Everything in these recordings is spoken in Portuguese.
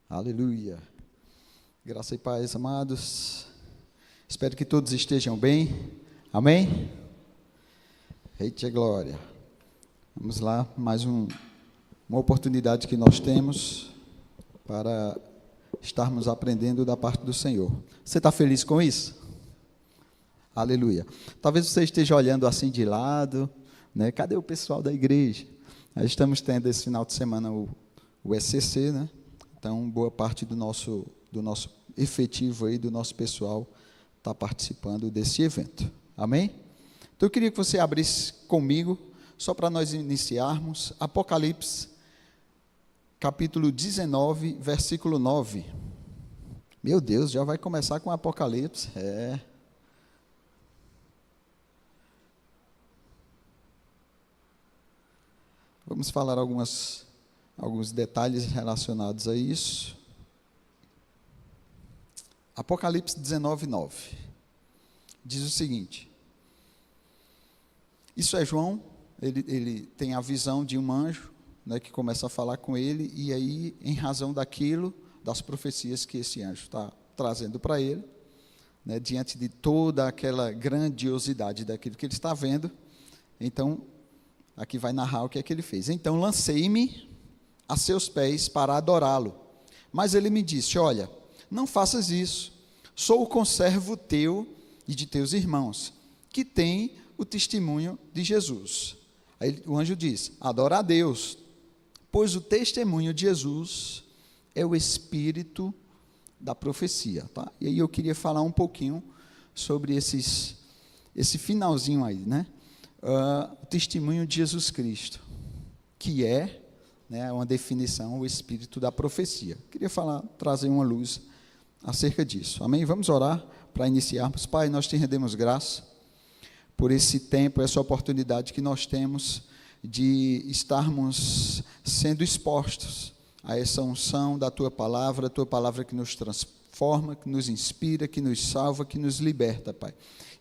Aleluia. Graça e paz, amados. Espero que todos estejam bem. Amém? Eita glória. Vamos lá, mais uma oportunidade que nós temos para estarmos aprendendo da parte do Senhor. Você está feliz com isso? Aleluia. Talvez você esteja olhando assim de lado, né? Cadê o pessoal da igreja? Nós estamos tendo esse final de semana o ECC, né? Então, boa parte do nosso efetivo aí, do nosso pessoal, está participando desse evento. Amém? Então, eu queria que você abrisse comigo, só para nós iniciarmos, Apocalipse, capítulo 19, versículo 9. Meu Deus, já vai começar com Apocalipse. Vamos falar alguns detalhes relacionados a isso. Apocalipse 19, 9. Diz o seguinte: isso é João, ele tem a visão de um anjo, né, que começa a falar com ele, e aí, em razão daquilo, das profecias que esse anjo está trazendo para ele, né, diante de toda aquela grandiosidade daquilo que ele está vendo, então, aqui vai narrar o que é que ele fez. Então, lancei-me a seus pés para adorá-lo. Mas ele me disse: olha, não faças isso, sou o conservo teu e de teus irmãos, que tem o testemunho de Jesus. Aí o anjo diz: adora a Deus, pois o testemunho de Jesus é o espírito da profecia. Tá? E aí eu queria falar um pouquinho sobre esse finalzinho aí, né? O testemunho de Jesus Cristo, que é, né, uma definição, o espírito da profecia. Queria trazer uma luz acerca disso. Amém? Vamos orar para iniciarmos. Pai, nós te rendemos graça por esse tempo, essa oportunidade que nós temos de estarmos sendo expostos a essa unção da Tua palavra que nos transforma, que nos inspira, que nos salva, que nos liberta, Pai.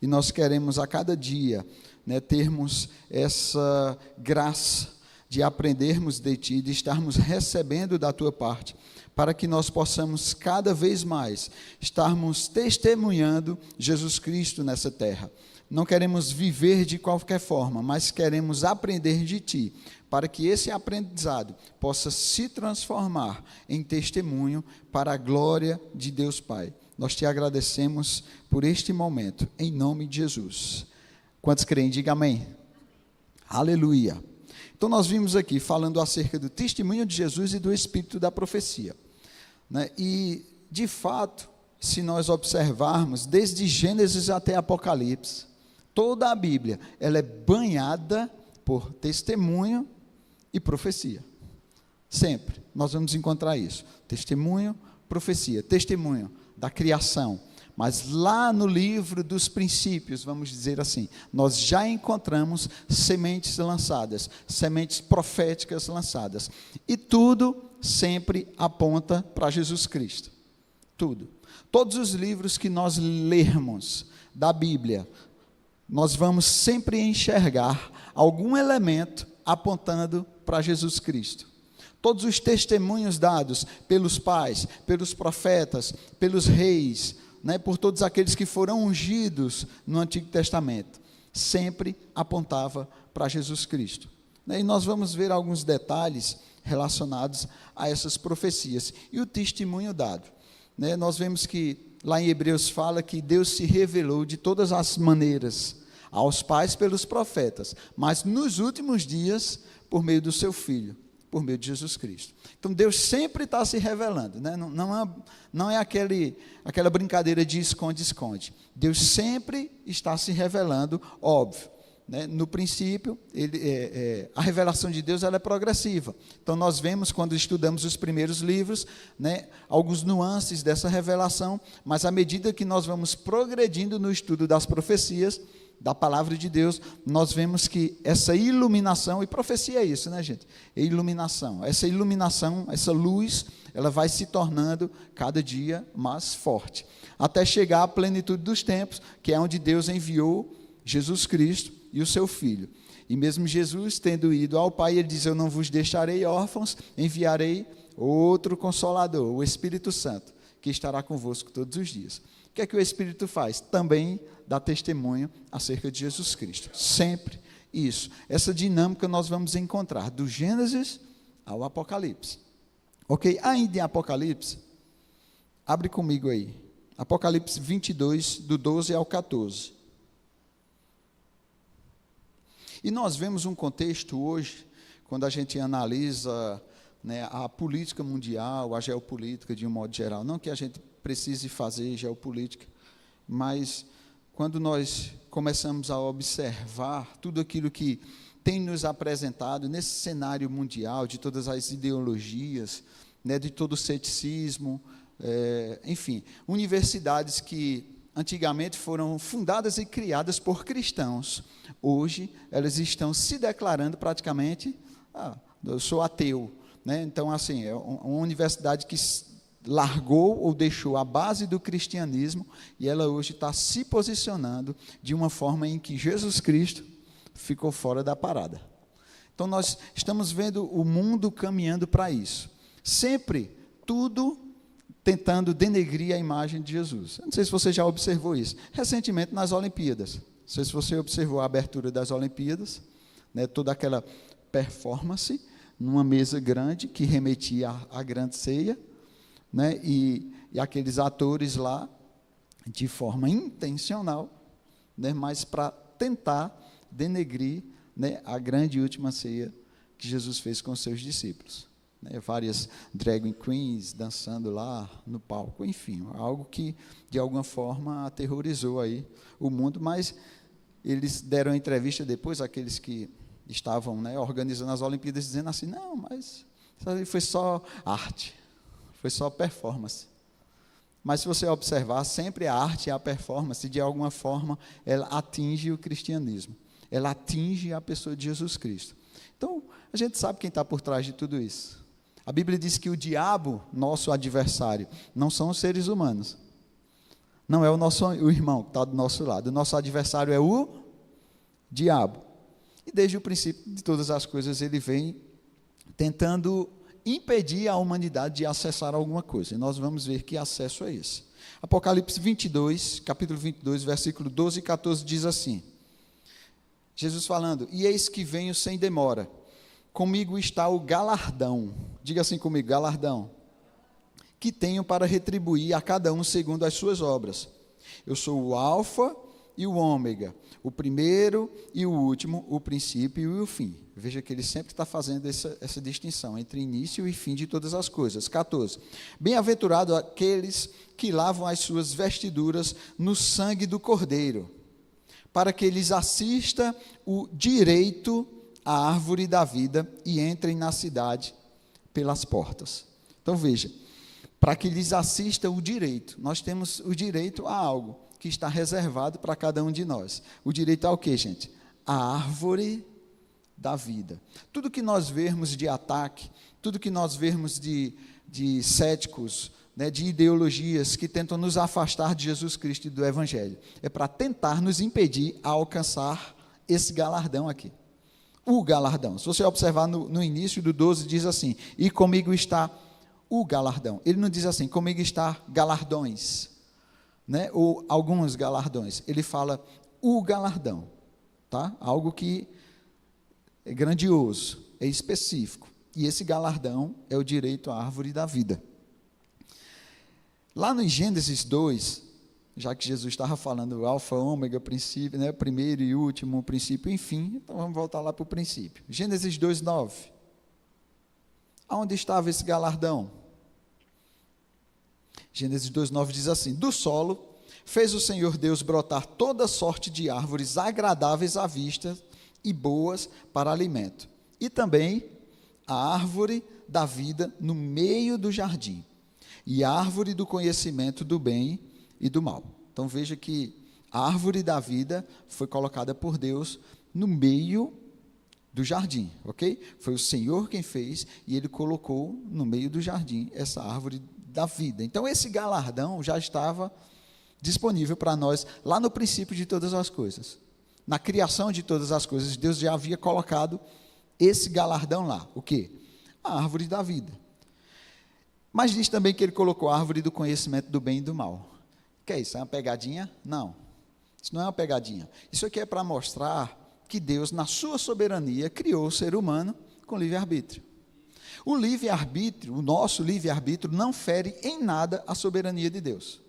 E nós queremos a cada dia, né, termos essa graça de aprendermos de Ti, de estarmos recebendo da Tua parte, para que nós possamos cada vez mais estarmos testemunhando Jesus Cristo nessa terra. Não queremos viver de qualquer forma, mas queremos aprender de Ti, para que esse aprendizado possa se transformar em testemunho para a glória de Deus Pai. Nós Te agradecemos por este momento, em nome de Jesus. Quantos creem? Diga amém. Aleluia. Então, nós vimos aqui falando acerca do testemunho de Jesus e do espírito da profecia, né? E, de fato, se nós observarmos, desde Gênesis até Apocalipse, toda a Bíblia, ela é banhada por testemunho e profecia. Sempre nós vamos encontrar isso. Testemunho, profecia. Testemunho da criação. Mas lá no livro dos princípios, vamos dizer assim, nós já encontramos sementes lançadas, sementes proféticas lançadas. E tudo sempre aponta para Jesus Cristo. Tudo. Todos os livros que nós lermos da Bíblia, nós vamos sempre enxergar algum elemento apontando para Jesus Cristo. Todos os testemunhos dados pelos pais, pelos profetas, pelos reis, né, por todos aqueles que foram ungidos no Antigo Testamento, sempre apontava para Jesus Cristo. E nós vamos ver alguns detalhes relacionados a essas profecias e o testemunho dado. Nós vemos que lá em Hebreus fala que Deus se revelou de todas as maneiras aos pais pelos profetas, mas nos últimos dias por meio do seu Filho, por meio de Jesus Cristo. Então, Deus sempre está se revelando, né? Não é aquela brincadeira de esconde-esconde. Deus sempre está se revelando, óbvio, né? No princípio, a revelação de Deus ela é progressiva. Então, nós vemos, quando estudamos os primeiros livros, né, alguns nuances dessa revelação, mas à medida que nós vamos progredindo no estudo das profecias, da palavra de Deus, nós vemos que essa iluminação, e profecia é isso, né, gente? É iluminação, essa luz, ela vai se tornando cada dia mais forte, até chegar à plenitude dos tempos, que é onde Deus enviou Jesus Cristo e o seu Filho. E mesmo Jesus, tendo ido ao Pai, ele diz: eu não vos deixarei órfãos, enviarei outro Consolador, o Espírito Santo, que estará convosco todos os dias. O que é que o Espírito faz? Também dá testemunho acerca de Jesus Cristo. Sempre isso. Essa dinâmica nós vamos encontrar do Gênesis ao Apocalipse. Ok? Ainda em Apocalipse, abre comigo aí. Apocalipse 22, do 12 ao 14. E nós vemos um contexto hoje, quando a gente analisa, né, a política mundial, a geopolítica de um modo geral. Não que a gente precise fazer geopolítica, mas quando nós começamos a observar tudo aquilo que tem nos apresentado nesse cenário mundial, de todas as ideologias, né, de todo o ceticismo, enfim, universidades que antigamente foram fundadas e criadas por cristãos, hoje elas estão se declarando praticamente, eu sou ateu, né? Então, assim, é uma universidade que largou ou deixou a base do cristianismo e ela hoje está se posicionando de uma forma em que Jesus Cristo ficou fora da parada. Então, nós estamos vendo o mundo caminhando para isso. Sempre tudo tentando denegrir a imagem de Jesus. Eu não sei se você já observou isso. Recentemente, nas Olimpíadas. Não sei se você observou a abertura das Olimpíadas, né, toda aquela performance numa mesa grande que remetia à grande ceia, né, e aqueles atores lá, de forma intencional, né, mas para tentar denegrir, né, a grande e última ceia que Jesus fez com os seus discípulos. Né, várias drag queens dançando lá no palco, enfim, algo que de alguma forma aterrorizou aí o mundo, mas eles deram entrevista depois, aqueles que estavam, né, organizando as Olimpíadas, dizendo assim, não, mas isso ali foi só arte, foi só performance. Mas se você observar, sempre a arte e a performance, de alguma forma, ela atinge o cristianismo, ela atinge a pessoa de Jesus Cristo. Então, a gente sabe quem está por trás de tudo isso. A Bíblia diz que o diabo, nosso adversário, não são os seres humanos. Não é o irmão que está do nosso lado. O nosso adversário é o diabo. E desde o princípio de todas as coisas, ele vem tentando impedir a humanidade de acessar alguma coisa. E nós vamos ver que acesso é esse. Apocalipse 22, capítulo 22, versículo 12 e 14, diz assim. Jesus falando, e eis que venho sem demora. Comigo está o galardão, diga assim comigo, galardão, que tenho para retribuir a cada um segundo as suas obras. Eu sou o alfa e o ômega, o primeiro e o último, o princípio e o fim. Veja que ele sempre está fazendo essa distinção entre início e fim de todas as coisas. 14. Bem-aventurado aqueles que lavam as suas vestiduras no sangue do Cordeiro, para que lhes assista o direito à árvore da vida e entrem na cidade pelas portas. Então veja, para que lhes assista o direito, nós temos o direito a algo que está reservado para cada um de nós. O direito ao quê, gente? A árvore da vida. Tudo que nós vermos de ataque, tudo que nós vermos de céticos, né, de ideologias que tentam nos afastar de Jesus Cristo e do Evangelho, é para tentar nos impedir a alcançar esse galardão aqui. O galardão. Se você observar no início do 12, diz assim, e comigo está o galardão. Ele não diz assim, comigo está galardões, né, ou alguns galardões. Ele fala o galardão, tá? Algo que é grandioso, é específico. E esse galardão é o direito à árvore da vida. Lá no Gênesis 2, já que Jesus estava falando alfa, ômega, princípio, né, primeiro e último, princípio, enfim, então vamos voltar lá para o princípio. Gênesis 2, 9. Aonde estava esse galardão? Gênesis 2, 9 diz assim, do solo fez o Senhor Deus brotar toda sorte de árvores agradáveis à vista e boas para alimento. E também a árvore da vida no meio do jardim, e a árvore do conhecimento do bem e do mal. Então veja que a árvore da vida foi colocada por Deus no meio do jardim, ok? Foi o Senhor quem fez e ele colocou no meio do jardim essa árvore da vida. Então esse galardão já estava disponível para nós lá no princípio de todas as coisas. Na criação de todas as coisas, Deus já havia colocado esse galardão lá. O quê? A árvore da vida. Mas diz também que ele colocou a árvore do conhecimento do bem e do mal. O que é isso? É uma pegadinha? Não. Isso não é uma pegadinha. Isso aqui é para mostrar que Deus, na sua soberania, criou o ser humano com livre-arbítrio. O livre-arbítrio, o nosso livre-arbítrio, não fere em nada a soberania de Deus.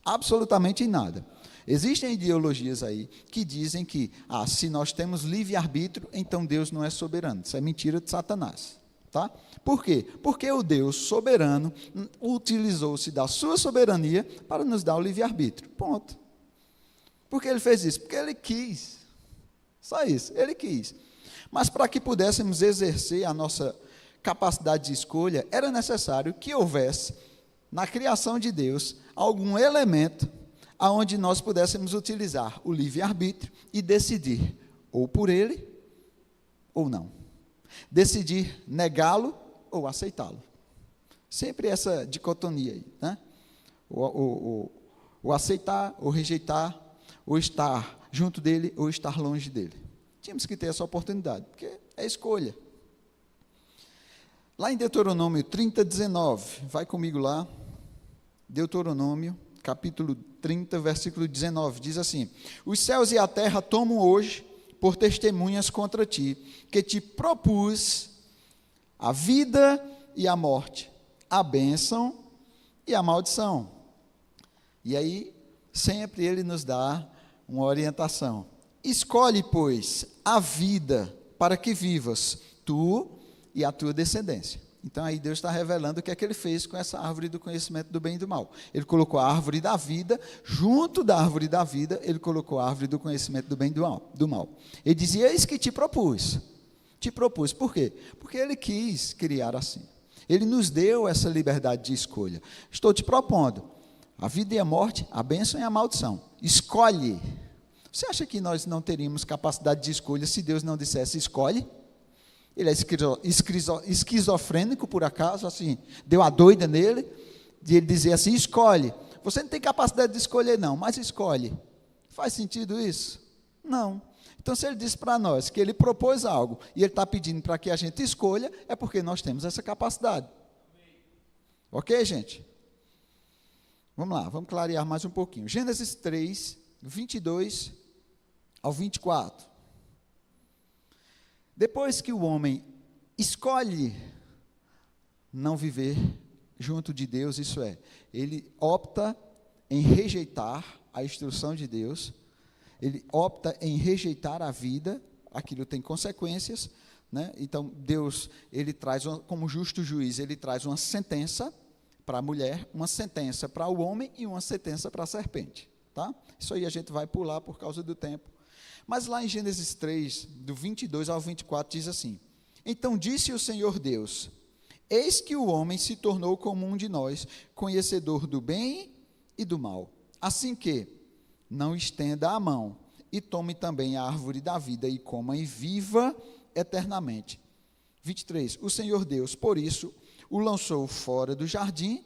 Absolutamente em nada. Existem ideologias aí que dizem que, se nós temos livre-arbítrio, então Deus não é soberano. Isso é mentira de Satanás. Tá? Por quê? Porque o Deus soberano utilizou-se da sua soberania para nos dar o livre-arbítrio. Ponto. Por que ele fez isso? Porque ele quis. Só isso, ele quis. Mas para que pudéssemos exercer a nossa capacidade de escolha, era necessário que houvesse, na criação de Deus, algum elemento aonde nós pudéssemos utilizar o livre-arbítrio e decidir ou por ele ou não. Decidir negá-lo ou aceitá-lo. Sempre essa dicotomia aí, né? O aceitar, ou rejeitar, ou estar junto dele, ou estar longe dele. Tínhamos que ter essa oportunidade, porque é escolha. Lá em Deuteronômio 30, 19, vai comigo lá, Deuteronômio, capítulo 30, versículo 19, diz assim: os céus e a terra tomam hoje por testemunhas contra ti, que te propus a vida e a morte, a bênção e a maldição. E aí, sempre ele nos dá uma orientação. Escolhe, pois, a vida para que vivas, tu e a tua descendência. Então, aí Deus está revelando o que é que ele fez com essa árvore do conhecimento do bem e do mal. Ele colocou a árvore da vida, junto da árvore da vida, ele colocou a árvore do conhecimento do bem e do mal. Ele dizia, eis que te propus. Te propus, por quê? Porque ele quis criar assim. Ele nos deu essa liberdade de escolha. Estou te propondo a vida e a morte, a bênção e a maldição. Escolhe. Você acha que nós não teríamos capacidade de escolha se Deus não dissesse escolhe? Ele é esquizofrênico, por acaso, assim, deu a doida nele, de ele dizer assim, escolhe. Você não tem capacidade de escolher, não, mas escolhe. Faz sentido isso? Não. Então, se ele disse para nós que ele propôs algo, e ele está pedindo para que a gente escolha, é porque nós temos essa capacidade. Ok, gente? Vamos lá, vamos clarear mais um pouquinho. Gênesis 3, 22 ao 24. Depois que o homem escolhe não viver junto de Deus, isso é, ele opta em rejeitar a instrução de Deus, ele opta em rejeitar a vida, aquilo tem consequências, né? Então Deus, ele traz, como justo juiz, ele traz uma sentença para a mulher, uma sentença para o homem e uma sentença para a serpente, tá? Isso aí a gente vai pular por causa do tempo. Mas lá em Gênesis 3, do 22 ao 24, diz assim: então disse o Senhor Deus, eis que o homem se tornou como um de nós, conhecedor do bem e do mal, assim que não estenda a mão e tome também a árvore da vida e coma e viva eternamente. 23, o Senhor Deus, por isso, o lançou fora do jardim,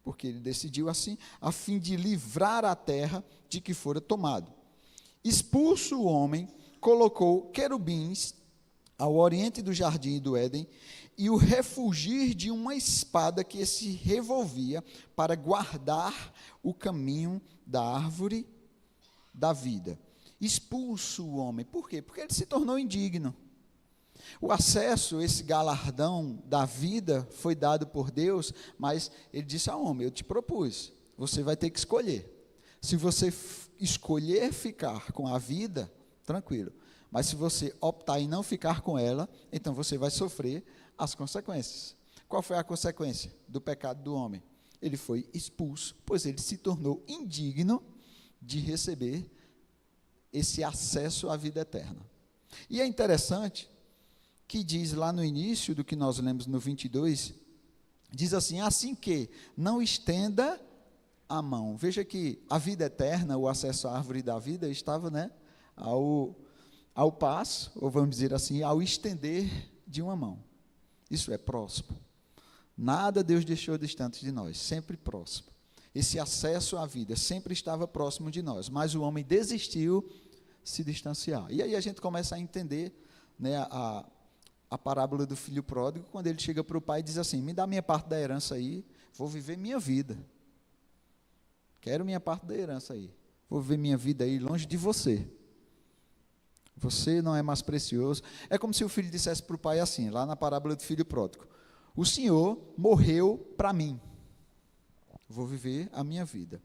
porque ele decidiu assim, a fim de livrar a terra de que fora tomado. Expulso o homem, colocou querubins ao oriente do jardim do Éden e o refugir de uma espada que se revolvia para guardar o caminho da árvore da vida. Expulso o homem. Por quê? Porque ele se tornou indigno. O acesso, esse galardão da vida foi dado por Deus, mas ele disse ao homem, eu te propus, você vai ter que escolher. Se você escolher ficar com a vida, tranquilo. Mas se você optar em não ficar com ela, então você vai sofrer as consequências. Qual foi a consequência do pecado do homem? Ele foi expulso, pois ele se tornou indigno de receber esse acesso à vida eterna. E é interessante que diz lá no início do que nós lemos no 22, diz assim, assim que não estenda a mão. Veja que a vida eterna, o acesso à árvore da vida, estava, né, ao passo, ou vamos dizer assim, ao estender de uma mão. Isso é próximo. Nada Deus deixou distante de nós, sempre próximo. Esse acesso à vida sempre estava próximo de nós, mas o homem desistiu se distanciar. E aí a gente começa a entender, né, a parábola do filho pródigo, quando ele chega para o pai e diz assim, me dá minha parte da herança aí, vou viver minha vida. Quero minha parte da herança aí. Vou viver minha vida aí longe de você. Você não é mais precioso. É como se o filho dissesse para o pai assim, lá na parábola do filho pródigo: o Senhor morreu para mim. Vou viver a minha vida.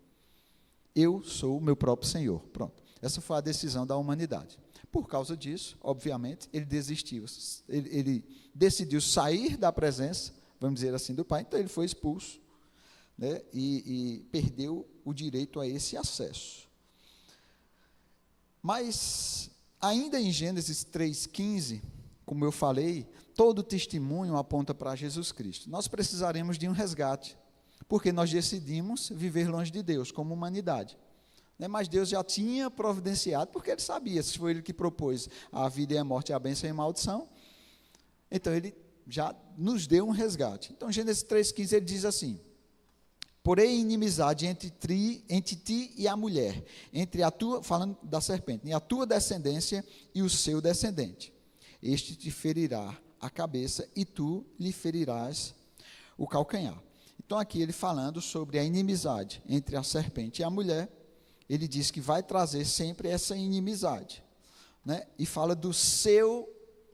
Eu sou o meu próprio Senhor. Pronto. Essa foi a decisão da humanidade. Por causa disso, obviamente, ele desistiu. Ele decidiu sair da presença, vamos dizer assim, do pai. Então ele foi expulso, né, e perdeu o direito a esse acesso. Mas, ainda em Gênesis 3,15, como eu falei, todo testemunho aponta para Jesus Cristo. Nós precisaremos de um resgate, porque nós decidimos viver longe de Deus, como humanidade. Mas Deus já tinha providenciado, porque Ele sabia, se foi Ele que propôs a vida e a morte, a bênção e a maldição, então Ele já nos deu um resgate. Então, Gênesis 3,15, ele diz assim: porém inimizade entre ti e a mulher, entre a tua, falando da serpente, e a tua descendência e o seu descendente. Este te ferirá a cabeça e tu lhe ferirás o calcanhar. Então aqui ele falando sobre a inimizade entre a serpente e a mulher, ele diz que vai trazer sempre essa inimizade, né? E fala do seu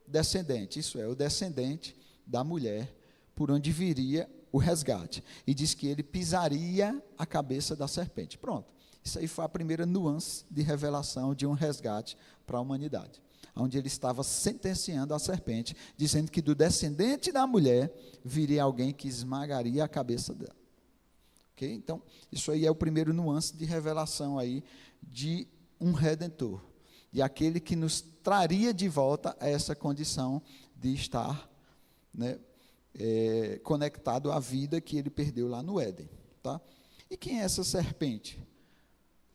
descendente, isso é, o descendente da mulher, por onde viria o resgate, e diz que ele pisaria a cabeça da serpente. Pronto, isso aí foi a primeira nuance de revelação de um resgate para a humanidade, onde ele estava sentenciando a serpente, dizendo que do descendente da mulher viria alguém que esmagaria a cabeça dela. Okay? Então, isso aí é o primeiro nuance de revelação aí de um Redentor, de aquele que nos traria de volta a essa condição de estar, né, conectado à vida que ele perdeu lá no Éden. Tá? E quem é essa serpente?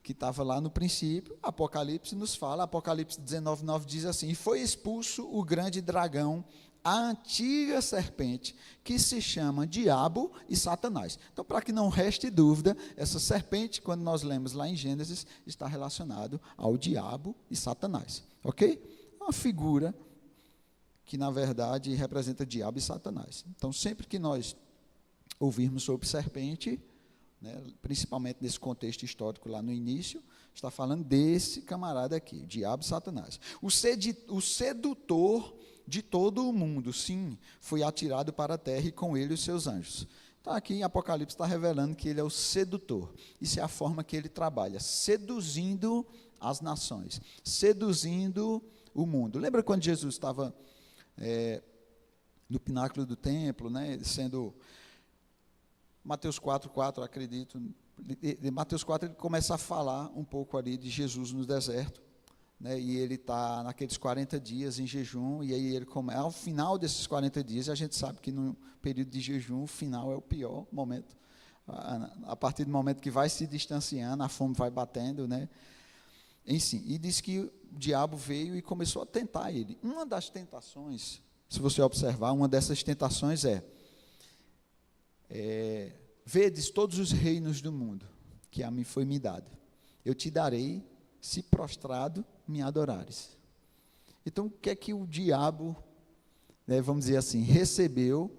Que estava lá no princípio, Apocalipse nos fala, Apocalipse 19:9 diz assim: e foi expulso o grande dragão, a antiga serpente, que se chama Diabo e Satanás. Então, para que não reste dúvida, essa serpente, quando nós lemos lá em Gênesis, está relacionado ao diabo e Satanás, ok? É uma figura que, na verdade, representa diabo e Satanás. Então, sempre que nós ouvirmos sobre serpente, né, principalmente nesse contexto histórico lá no início, está falando desse camarada aqui, diabo e Satanás. O sedutor de todo o mundo, sim, foi atirado para a terra e com ele os seus anjos. Então aqui em Apocalipse está revelando que ele é o sedutor. Isso é a forma que ele trabalha, seduzindo as nações, seduzindo o mundo. Lembra quando Jesus estava no pináculo do templo, né, sendo... Mateus 4:4, acredito, de Mateus 4 ele começa a falar um pouco ali de Jesus no deserto, né, e ele está naqueles 40 dias em jejum, e aí ele começa, ao final desses 40 dias, a gente sabe que no período de jejum, o final é o pior momento, a partir do momento que vai se distanciando, a fome vai batendo, né, enfim, e diz que o diabo veio e começou a tentar ele. Uma das tentações, se você observar, uma dessas tentações vedes todos os reinos do mundo, que a mim foi me dado, eu te darei, se prostrado me adorares. Então, o que é que o diabo, né, vamos dizer assim, recebeu,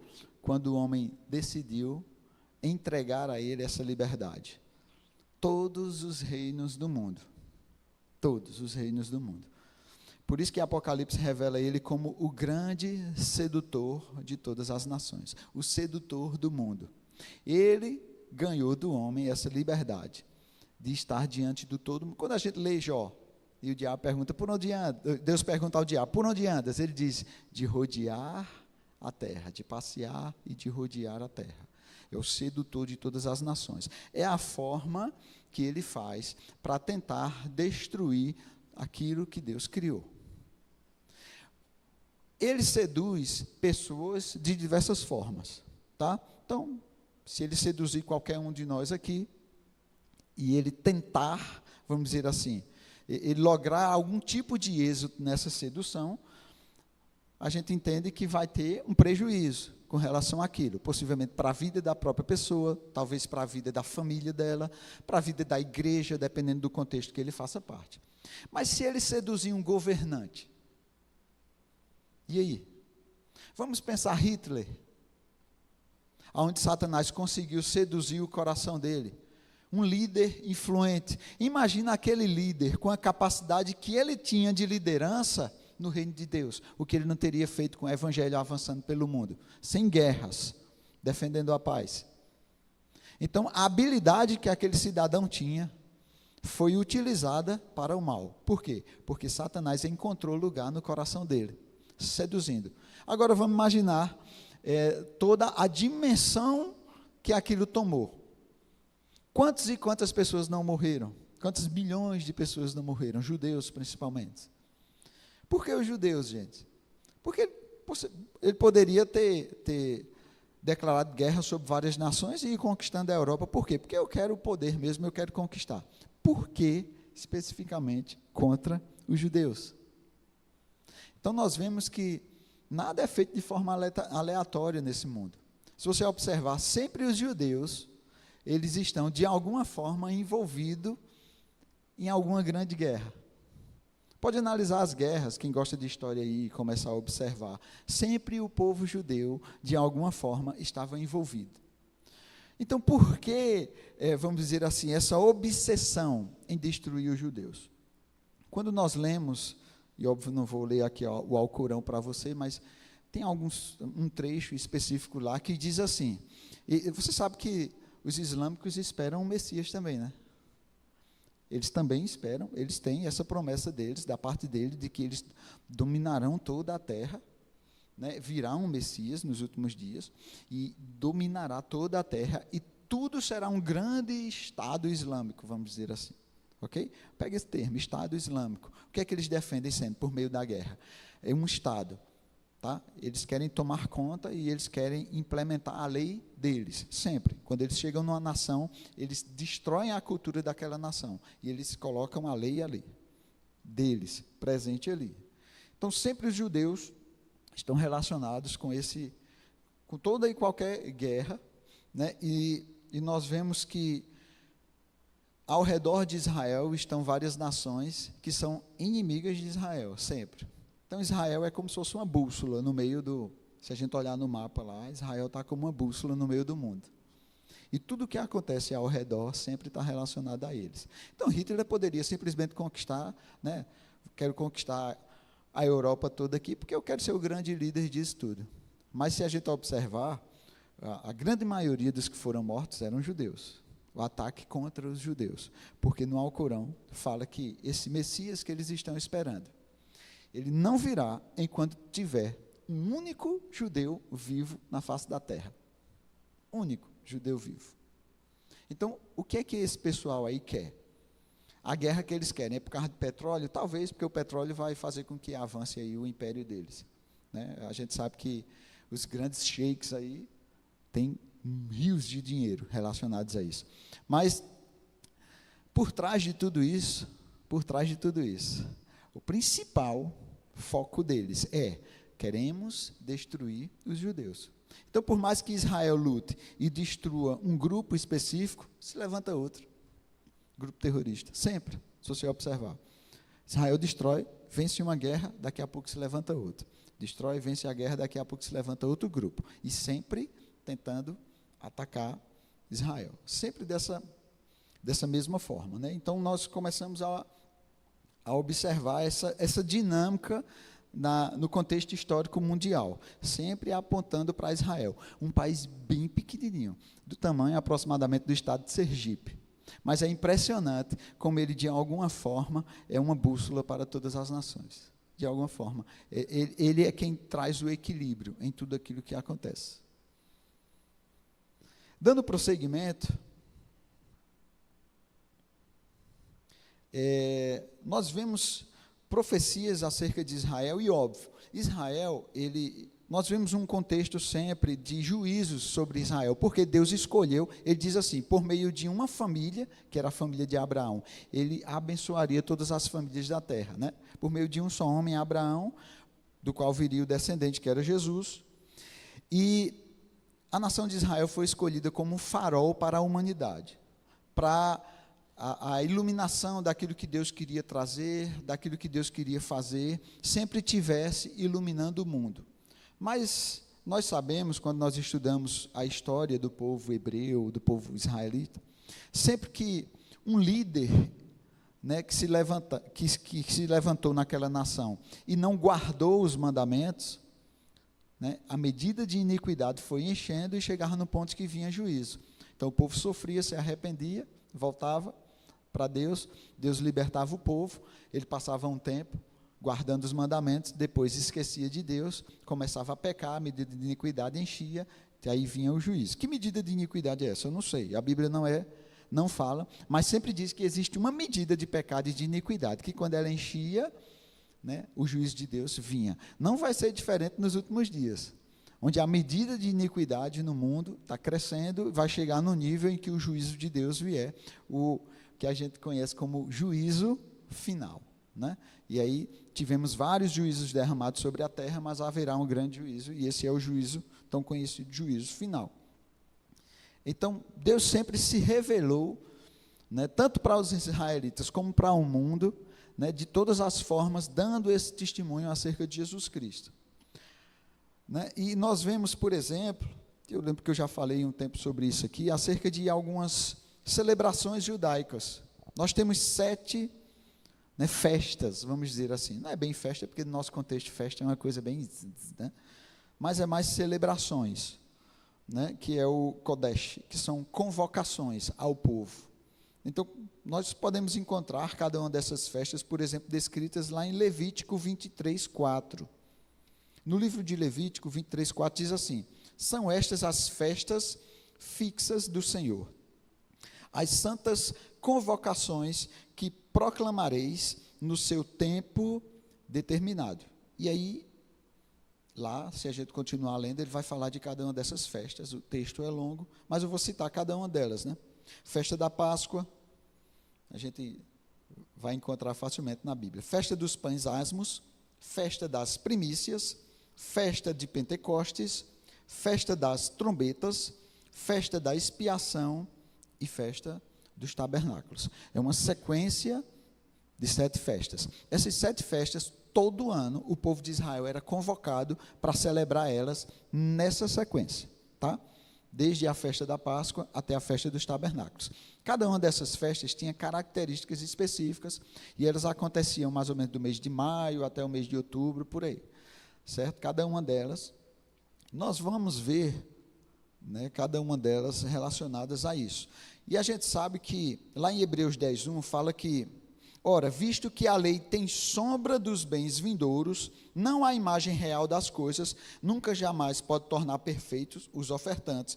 quando o homem decidiu entregar a ele essa liberdade? Todos os reinos do mundo, todos os reinos do mundo. Por isso que Apocalipse revela ele como o grande sedutor de todas as nações, o sedutor do mundo. Ele ganhou do homem essa liberdade de estar diante do todo mundo. Quando a gente lê Jó, e o diabo pergunta, por onde anda? Deus pergunta ao diabo, por onde andas? Ele diz, de rodear a terra, de passear e de rodear a terra. É o sedutor de todas as nações. É a forma que ele faz para tentar destruir aquilo que Deus criou. Ele seduz pessoas de diversas formas, tá? Então, se ele seduzir qualquer um de nós aqui, e ele tentar, vamos dizer assim, ele lograr algum tipo de êxito nessa sedução, a gente entende que vai ter um prejuízo com relação àquilo, possivelmente para a vida da própria pessoa, talvez para a vida da família dela, para a vida da igreja, dependendo do contexto que ele faça parte. Mas se ele seduzir um governante, e aí? Vamos pensar Hitler. onde Satanás conseguiu seduzir o coração dele. Um líder influente. Imagina aquele líder com a capacidade que ele tinha de liderança no reino de Deus, o que ele não teria feito com o evangelho avançando pelo mundo, sem guerras, defendendo a paz. Então, a habilidade que aquele cidadão tinha foi utilizada para o mal. Por quê? Porque Satanás encontrou lugar no coração dele, seduzindo. Agora vamos imaginar toda a dimensão que aquilo tomou. Quantas e quantas pessoas não morreram? Quantos milhões de pessoas não morreram? Judeus, principalmente. Por que os judeus, gente? Porque ele poderia ter declarado guerra sobre várias nações e ir conquistando a Europa. Por quê? Porque eu quero o poder mesmo, eu quero conquistar. Por que, especificamente, contra os judeus? Então, nós vemos que nada é feito de forma aleatória nesse mundo. Se você observar, sempre os judeus, eles estão, de alguma forma, envolvidos em alguma grande guerra. Pode analisar as guerras, quem gosta de história aí, começar a observar. Sempre o povo judeu, de alguma forma, estava envolvido. Então, por que, vamos dizer assim, essa obsessão em destruir os judeus? Quando nós lemos, e óbvio não vou ler aqui o Alcorão para você, mas tem um trecho específico lá que diz assim, e você sabe que os islâmicos esperam o Messias também, né? Eles também esperam, eles têm essa promessa deles, da parte deles, de que eles dominarão toda a terra, né? Virá um Messias nos últimos dias, e dominará toda a terra, e tudo será um grande Estado Islâmico, vamos dizer assim, ok? Pega esse termo, Estado Islâmico. O que é que eles defendem sempre, por meio da guerra? É um Estado, tá? Eles querem tomar conta e eles querem implementar a lei deles, sempre. Quando eles chegam numa nação, eles destroem a cultura daquela nação, e eles colocam a lei ali, deles, presente ali. Então, sempre os judeus estão relacionados com toda e qualquer guerra, né? E nós vemos que ao redor de Israel estão várias nações que são inimigas de Israel, sempre. Então, Israel é como se fosse uma bússola no meio se a gente olhar no mapa lá, Israel está como uma bússola no meio do mundo. E tudo o que acontece ao redor sempre está relacionado a eles. Então, Hitler poderia simplesmente conquistar, né? Quero conquistar a Europa toda aqui, porque eu quero ser o grande líder disso tudo. Mas se a gente observar, a grande maioria dos que foram mortos eram judeus. O ataque contra os judeus. Porque no Alcorão fala que esse Messias que eles estão esperando, ele não virá enquanto tiver um único judeu vivo na face da terra. Único judeu vivo. Então, o que é que esse pessoal aí quer? A guerra que eles querem é por causa de petróleo? Talvez, porque o petróleo vai fazer com que avance aí o império deles, né? A gente sabe que os grandes sheiks aí têm rios de dinheiro relacionados a isso. Mas, por trás de tudo isso, o principal foco deles queremos destruir os judeus. Então, por mais que Israel lute e destrua um grupo específico, se levanta outro. Grupo terrorista, sempre, se você observar. Israel destrói, vence uma guerra, daqui a pouco se levanta outro. Destrói, vence a guerra, daqui a pouco se levanta outro grupo. E sempre tentando atacar Israel. Sempre dessa mesma forma, né? Então, nós começamos a observar essa dinâmica no contexto histórico mundial, sempre apontando para Israel, um país bem pequenininho, do tamanho aproximadamente do estado de Sergipe. Mas é impressionante como ele, de alguma forma, é uma bússola para todas as nações. De alguma forma. Ele é quem traz o equilíbrio em tudo aquilo que acontece. Dando prosseguimento, nós vemos profecias acerca de Israel, e óbvio, Israel, nós vemos um contexto sempre de juízos sobre Israel, porque Deus escolheu, ele diz assim, por meio de uma família, que era a família de Abraão, ele abençoaria todas as famílias da terra, né? Por meio de um só homem, Abraão, do qual viria o descendente, que era Jesus, e a nação de Israel foi escolhida como um farol para a humanidade, para a iluminação daquilo que Deus queria trazer, daquilo que Deus queria fazer, sempre tivesse iluminando o mundo. Mas nós sabemos, quando nós estudamos a história do povo hebreu, do povo israelita, sempre que um líder, né, que se levantou naquela nação e não guardou os mandamentos, né, a medida de iniquidade foi enchendo e chegava no ponto que vinha juízo. Então o povo sofria, se arrependia, voltava para Deus, Deus libertava o povo, ele passava um tempo guardando os mandamentos, depois esquecia de Deus, começava a pecar, a medida de iniquidade enchia, e aí vinha o juízo. Que medida de iniquidade é essa? Eu não sei, a Bíblia não fala, mas sempre diz que existe uma medida de pecado e de iniquidade, que quando ela enchia, né, o juízo de Deus vinha. Não vai ser diferente nos últimos dias, onde a medida de iniquidade no mundo está crescendo, vai chegar no nível em que o juízo de Deus vier, o que a gente conhece como juízo final, né? E aí tivemos vários juízos derramados sobre a terra, mas haverá um grande juízo, e esse é o juízo, tão conhecido juízo final. Então, Deus sempre se revelou, né, tanto para os israelitas como para o mundo, né, de todas as formas, dando esse testemunho acerca de Jesus Cristo. Né? E nós vemos, por exemplo, eu lembro que eu já falei um tempo sobre isso aqui, acerca de algumas celebrações judaicas. Nós temos 7, né, festas, vamos dizer assim. Não é bem festa, porque no nosso contexto festa é uma coisa bem, né, mas é mais celebrações, né, que é o Kodesh, que são convocações ao povo. Então, nós podemos encontrar cada uma dessas festas, por exemplo, descritas lá em Levítico 23:4. No livro de Levítico 23:4 diz assim: são estas as festas fixas do Senhor, as santas convocações que proclamareis no seu tempo determinado. E aí, lá, se a gente continuar lendo, ele vai falar de cada uma dessas festas. O texto é longo, mas eu vou citar cada uma delas, né? Festa da Páscoa, a gente vai encontrar facilmente na Bíblia. Festa dos Pães Asmos, festa das primícias, festa de Pentecostes, festa das trombetas, festa da expiação e festa dos tabernáculos. É uma sequência de 7 festas. Essas 7 festas, todo ano, o povo de Israel era convocado para celebrar elas nessa sequência, tá? Desde a festa da Páscoa até a festa dos tabernáculos. Cada uma dessas festas tinha características específicas e elas aconteciam mais ou menos do mês de maio até o mês de outubro, por aí, certo? Cada uma delas, nós vamos ver, né, cada uma delas relacionadas a isso. E a gente sabe que, lá em Hebreus 10:1, fala que, ora, visto que a lei tem sombra dos bens vindouros, não há imagem real das coisas, nunca jamais pode tornar perfeitos os ofertantes,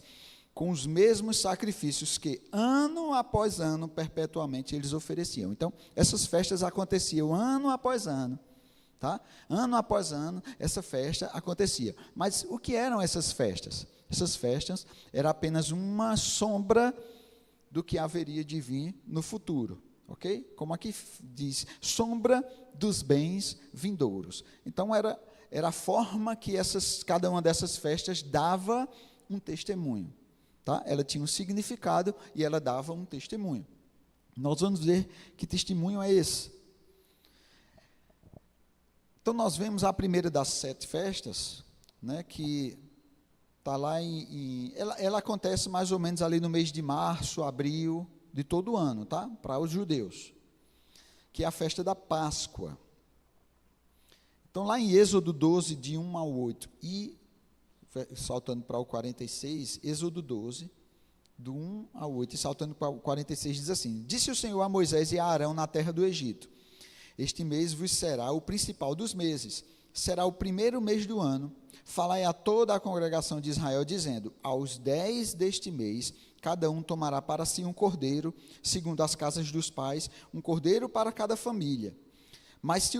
com os mesmos sacrifícios que, ano após ano, perpetuamente eles ofereciam. Então, essas festas aconteciam ano após ano, tá? Ano após ano, essa festa acontecia. Mas o que eram essas festas? Essas festas eram apenas uma sombra do que haveria de vir no futuro, ok? Como aqui diz, sombra dos bens vindouros. Então, era a forma que cada uma dessas festas dava um testemunho, tá? Ela tinha um significado e ela dava um testemunho. Nós vamos ver que testemunho é esse. Então, nós vemos a primeira das 7 festas, né, que está lá ela acontece mais ou menos ali no mês de março, abril, de todo ano, tá? Para os judeus, que é a festa da Páscoa. Então, lá em Êxodo 12, de 1 ao 8, e saltando para o 46, Êxodo 12, do 1 ao 8, e saltando para o 46, diz assim: disse o Senhor a Moisés e a Arão na terra do Egito: este mês vos será o principal dos meses, será o primeiro mês do ano. Falai a toda a congregação de Israel, dizendo: aos 10 deste mês, cada um tomará para si um cordeiro, segundo as casas dos pais, um cordeiro para cada família. Mas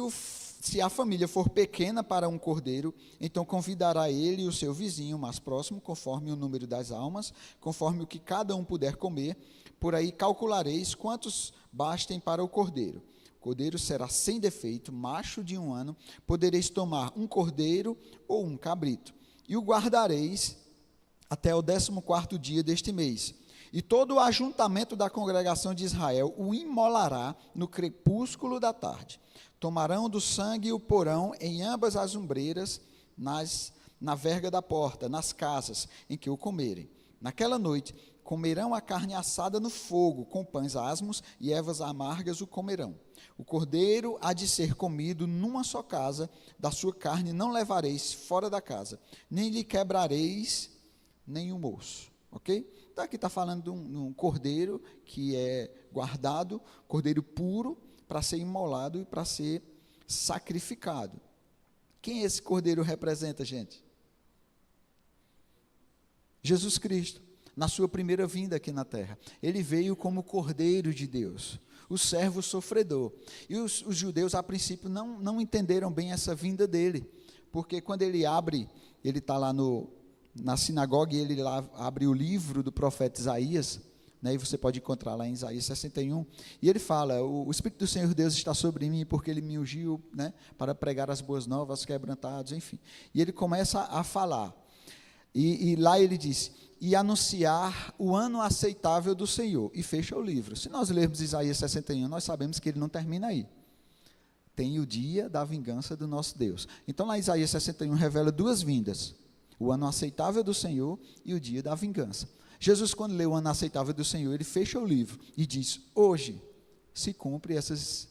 se a família for pequena para um cordeiro, então convidará ele e o seu vizinho mais próximo, conforme o número das almas, conforme o que cada um puder comer. Por aí calculareis quantos bastem para o cordeiro. O cordeiro será sem defeito, macho de 1 ano. Podereis tomar um cordeiro ou um cabrito, e o guardareis até o 14º dia deste mês. E todo o ajuntamento da congregação de Israel o imolará no crepúsculo da tarde. Tomarão do sangue e o porão em ambas as ombreiras, na verga da porta, nas casas em que o comerem. Naquela noite comerão a carne assada no fogo, com pães asmos e ervas amargas o comerão. O cordeiro há de ser comido numa só casa, da sua carne não levareis fora da casa, nem lhe quebrareis nenhum osso. Ok? Então aqui está falando de um cordeiro que é guardado, cordeiro puro, para ser imolado e para ser sacrificado. Quem esse cordeiro representa, gente? Jesus Cristo, na sua primeira vinda aqui na terra. Ele veio como cordeiro de Deus, o servo sofredor. E os judeus, a princípio, não entenderam bem essa vinda dele, porque quando ele está lá na sinagoga, e ele lá abre o livro do profeta Isaías, né, e você pode encontrar lá em Isaías 61, e ele fala, o Espírito do Senhor Deus está sobre mim, porque ele me ungiu, né, para pregar as boas novas, quebrantados, enfim. E ele começa a falar, e lá ele diz, e anunciar o ano aceitável do Senhor, e fecha o livro. Se nós lermos Isaías 61, nós sabemos que ele não termina aí. Tem o dia da vingança do nosso Deus. Então lá Isaías 61 revela duas vindas, o ano aceitável do Senhor e o dia da vingança. Jesus, quando lê o ano aceitável do Senhor, ele fecha o livro e diz, hoje se cumpre essas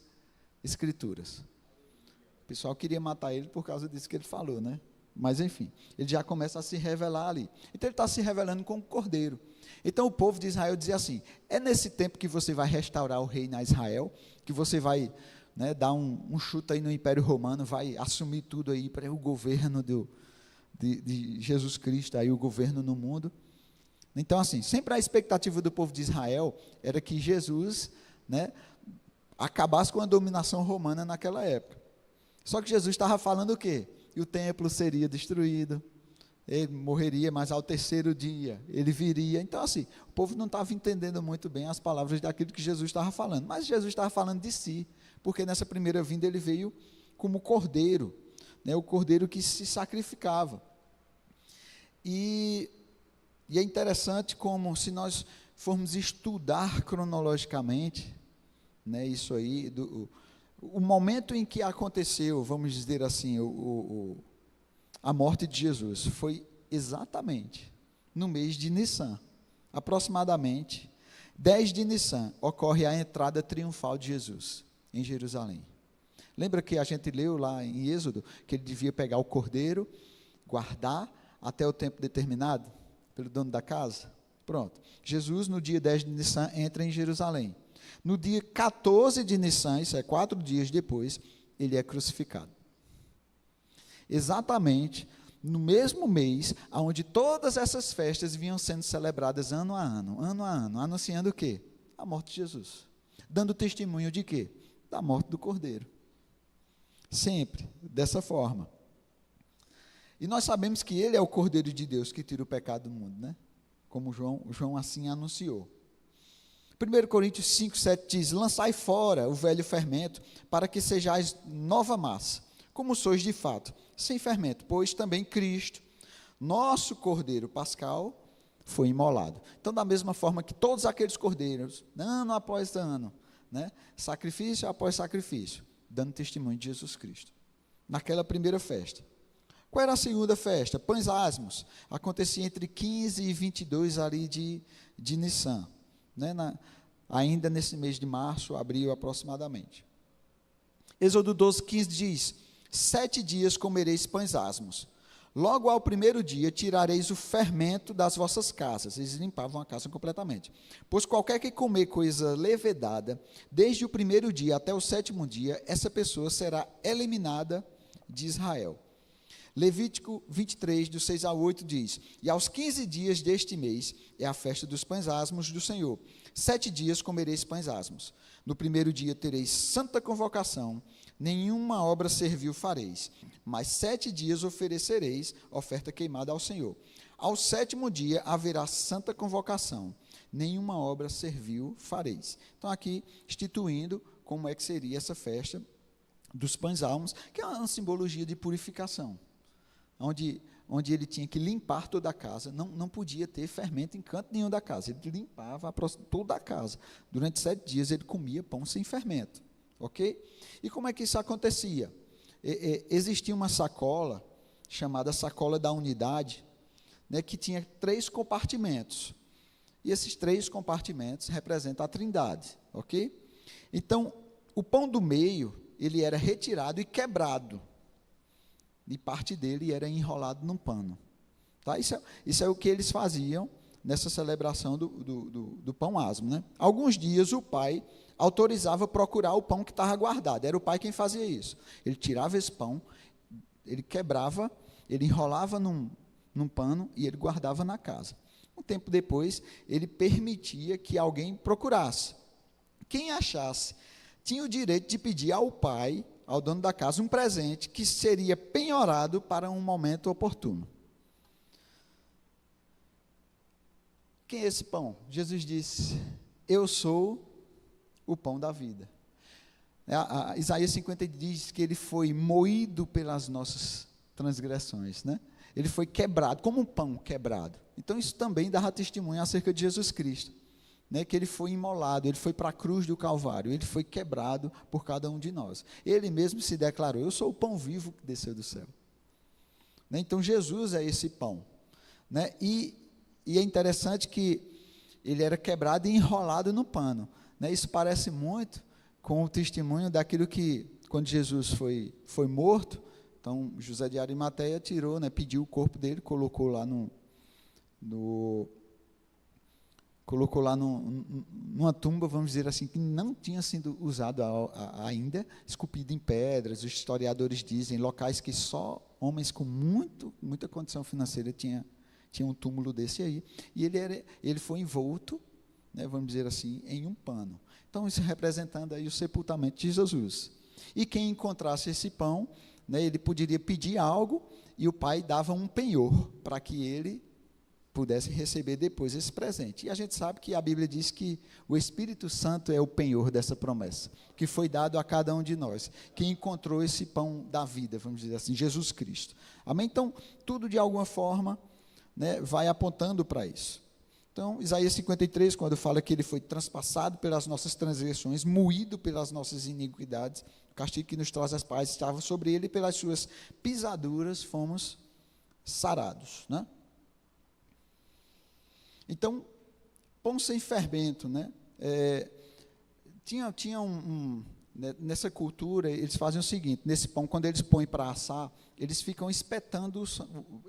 escrituras. O pessoal queria matar ele por causa disso que ele falou, né? Mas enfim, ele já começa a se revelar ali. Então ele está se revelando como cordeiro. Então o povo de Israel dizia assim, é nesse tempo que você vai restaurar o reino a Israel, que você vai, né, dar um chute aí no Império Romano, vai assumir tudo aí para o governo de Jesus Cristo, aí o governo no mundo. Então, assim, sempre a expectativa do povo de Israel era que Jesus, né, acabasse com a dominação romana naquela época. Só que Jesus estava falando o quê? E o templo seria destruído, ele morreria, mas ao terceiro dia ele viria. Então, assim, o povo não estava entendendo muito bem as palavras daquilo que Jesus estava falando, mas Jesus estava falando de si, porque nessa primeira vinda ele veio como cordeiro, né, o cordeiro que se sacrificava. E é interessante como, se nós formos estudar cronologicamente, né, isso aí, o momento em que aconteceu, vamos dizer assim, a morte de Jesus, foi exatamente no mês de Nissan, aproximadamente 10 de Nissan, ocorre a entrada triunfal de Jesus em Jerusalém. Lembra que a gente leu lá em Êxodo, que ele devia pegar o cordeiro, guardar até o tempo determinado pelo dono da casa? Pronto. Jesus, no dia 10 de Nissan, entra em Jerusalém. No dia 14 de Nissan, isso é 4 dias depois, ele é crucificado. Exatamente no mesmo mês, onde todas essas festas vinham sendo celebradas ano a ano, anunciando o quê? A morte de Jesus. Dando testemunho de quê? Da morte do Cordeiro. Sempre dessa forma. E nós sabemos que ele é o Cordeiro de Deus que tira o pecado do mundo, né? Como João assim anunciou. 1 Coríntios 5, 7 diz, lançai fora o velho fermento, para que sejais nova massa, como sois de fato, sem fermento, pois também Cristo, nosso Cordeiro Pascal, foi imolado. Então, da mesma forma que todos aqueles cordeiros, ano após ano, né, sacrifício após sacrifício, dando testemunho de Jesus Cristo. Naquela primeira festa. Qual era a segunda festa? Pães asmos. Acontecia entre 15 e 22 ali de Nissan. Né, ainda nesse mês de março, abril aproximadamente. Êxodo 12, 15 diz, 7 dias comereis pães asmos. Logo ao primeiro dia tirareis o fermento das vossas casas. Eles limpavam a casa completamente. Pois qualquer que comer coisa levedada, desde o primeiro dia até o 7º dia, essa pessoa será eliminada de Israel. Levítico 23, do 6 ao 8 diz, e aos 15 dias deste mês é a festa dos pães asmos do Senhor. 7 dias comereis pães asmos. No primeiro dia tereis santa convocação, nenhuma obra servil fareis, mas 7 dias oferecereis oferta queimada ao Senhor. Ao 7º dia haverá santa convocação, nenhuma obra servil fareis. Então aqui instituindo como é que seria essa festa dos pães asmos, que é uma simbologia de purificação. Onde ele tinha que limpar toda a casa, não podia ter fermento em canto nenhum da casa, ele limpava toda a casa, durante 7 dias ele comia pão sem fermento, ok? E como é que isso acontecia? Existia uma sacola, chamada sacola da unidade, né, que tinha 3 compartimentos. E esses 3 compartimentos representam a Trindade, ok? Então, o pão do meio, ele era retirado e quebrado, e parte dele era enrolado num pano. Tá? Isso é o que eles faziam nessa celebração do pão asmo. Né? Alguns dias o pai autorizava procurar o pão que estava guardado, era o pai quem fazia isso. Ele tirava esse pão, ele quebrava, ele enrolava num pano e ele guardava na casa. Um tempo depois, ele permitia que alguém procurasse. Quem achasse tinha o direito de pedir ao pai, ao dono da casa, um presente que seria penhorado para um momento oportuno. Quem é esse pão? Jesus disse: eu sou o pão da vida. Isaías 50 diz que ele foi moído pelas nossas transgressões, né? Ele foi quebrado, como um pão quebrado. Então isso também dá testemunho acerca de Jesus Cristo, né? Que ele foi imolado, ele foi para a cruz do Calvário, ele foi quebrado por cada um de nós. Ele mesmo se declarou: eu sou o pão vivo que desceu do céu. Né? Então Jesus é esse pão, né? E é interessante que ele era quebrado e enrolado no pano, né? Isso parece muito com o testemunho daquilo que, quando Jesus foi morto, então José de Arimateia tirou, né, pediu o corpo dele, colocou lá numa tumba, vamos dizer assim, que não tinha sido usado ainda, esculpido em pedras. Os historiadores dizem, locais que só homens com muita condição financeira tinha um túmulo desse aí, e ele foi envolto, né, vamos dizer assim, em um pano. Então, isso representando aí o sepultamento de Jesus. E quem encontrasse esse pão, né, ele poderia pedir algo, e o pai dava um penhor, para que ele pudesse receber depois esse presente. E a gente sabe que a Bíblia diz que o Espírito Santo é o penhor dessa promessa, que foi dado a cada um de nós, que encontrou esse pão da vida, vamos dizer assim, Jesus Cristo. Amém? Então, tudo de alguma forma, né, vai apontando para isso. Então, Isaías 53, quando fala que ele foi transpassado pelas nossas transgressões, moído pelas nossas iniquidades, o castigo que nos traz as paz estava sobre ele, e pelas suas pisaduras fomos sarados, né? Então, pão sem fermento, né? Tinha nessa cultura, eles fazem o seguinte: nesse pão, quando eles põem para assar, eles ficam espetando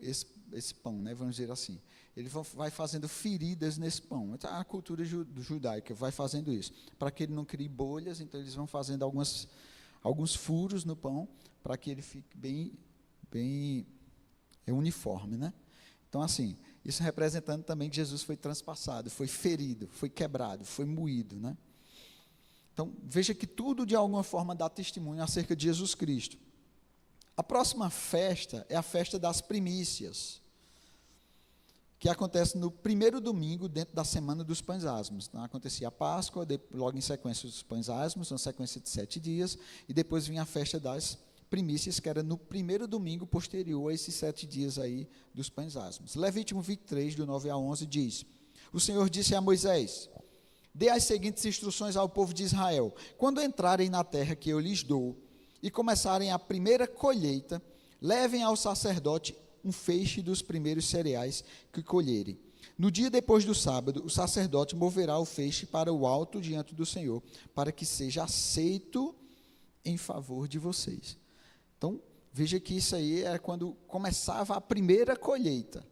esse pão, né? Vamos dizer assim. Ele vai fazendo feridas nesse pão. Então, a cultura judaica vai fazendo isso. Para que ele não crie bolhas, então eles vão fazendo alguns furos no pão, para que ele fique bem uniforme, né? Então, assim, isso representando também que Jesus foi transpassado, foi ferido, foi quebrado, foi moído, né? Então, veja que tudo de alguma forma dá testemunho acerca de Jesus Cristo. A próxima festa é a festa das primícias, que acontece no primeiro domingo dentro da semana dos pães asmos. Então, acontecia a Páscoa, logo em sequência os pães asmos, uma sequência de 7 dias, e depois vinha a festa das primícias, que era no primeiro domingo posterior a esses 7 dias aí dos pães asmos. Levítico 23, do 9 a 11, diz: o Senhor disse a Moisés: dê as seguintes instruções ao povo de Israel: quando entrarem na terra que eu lhes dou, e começarem a primeira colheita, levem ao sacerdote um feixe dos primeiros cereais que colherem. No dia depois do sábado, o sacerdote moverá o feixe para o alto diante do Senhor, para que seja aceito em favor de vocês. Então, veja que isso aí era quando começava a primeira colheita.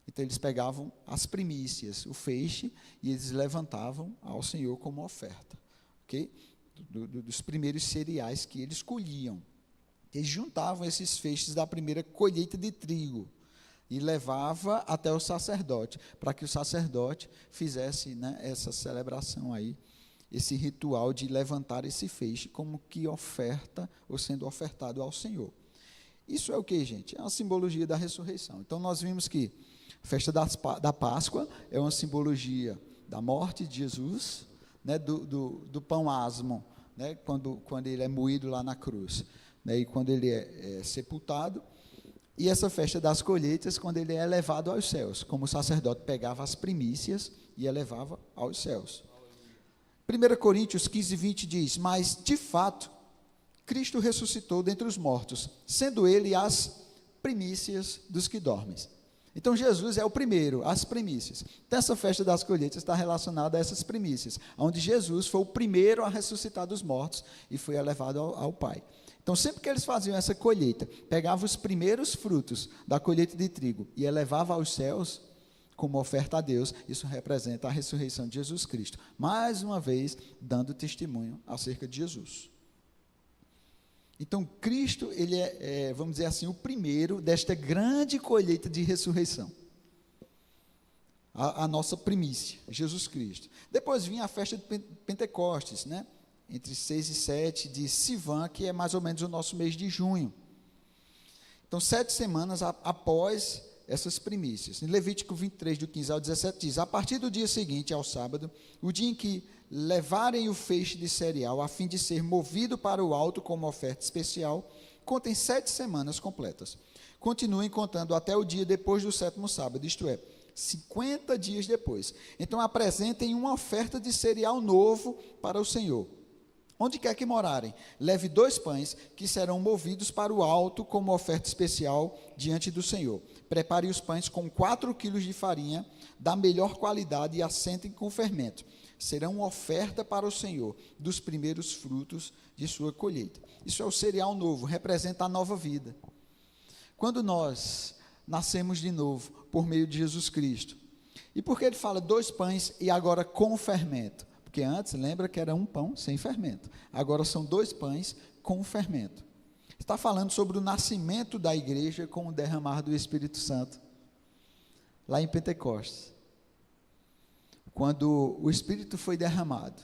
Então, eles pegavam as primícias, o feixe, e eles levantavam ao Senhor como oferta, ok? Dos primeiros cereais que eles colhiam. Eles juntavam esses feixes da primeira colheita de trigo e levava até o sacerdote, para que o sacerdote fizesse, né, essa celebração aí, esse ritual de levantar esse feixe como que oferta, ou sendo ofertado ao Senhor. Isso é o que, gente? É uma simbologia da ressurreição. Então, nós vimos que a festa da Páscoa é uma simbologia da morte de Jesus, né, do pão asmo, né, quando ele é moído lá na cruz, né, e quando ele é sepultado, e essa festa das colheitas, quando ele é levado aos céus, como o sacerdote pegava as primícias e elevava aos céus. 1 Coríntios 15, 20 diz: mas, de fato, Cristo ressuscitou dentre os mortos, sendo ele as primícias dos que dormem. Então, Jesus é o primeiro, as primícias. Então, essa festa das colheitas está relacionada a essas primícias, onde Jesus foi o primeiro a ressuscitar dos mortos e foi elevado ao Pai. Então, sempre que eles faziam essa colheita, pegavam os primeiros frutos da colheita de trigo e elevavam aos céus como oferta a Deus, isso representa a ressurreição de Jesus Cristo. Mais uma vez, dando testemunho acerca de Jesus. Então, Cristo, ele vamos dizer assim, o primeiro desta grande colheita de ressurreição. A nossa primícia, Jesus Cristo. Depois vinha a festa de Pentecostes, né? Entre 6 e 7 de Sivan, que é mais ou menos o nosso mês de junho. Então, 7 semanas após essas primícias. Em Levítico 23, do 15 ao 17, diz: a partir do dia seguinte, ao sábado, o dia em que levarem o feixe de cereal, a fim de ser movido para o alto como oferta especial, contem 7 semanas completas. Continuem contando até o dia depois do 7º sábado, isto é, 50 dias depois. Então, apresentem uma oferta de cereal novo para o Senhor. Onde quer que morarem, leve 2 pães que serão movidos para o alto como oferta especial diante do Senhor. Prepare os pães com 4 quilos de farinha da melhor qualidade e assentem com fermento. Serão oferta para o Senhor dos primeiros frutos de sua colheita. Isso é o cereal novo, representa a nova vida. Quando nós nascemos de novo por meio de Jesus Cristo. E por que ele fala 2 pães e agora com fermento? Porque antes, lembra que era um pão sem fermento. Agora são 2 pães com fermento. Está falando sobre o nascimento da igreja com o derramar do Espírito Santo. Lá em Pentecostes. Quando o Espírito foi derramado,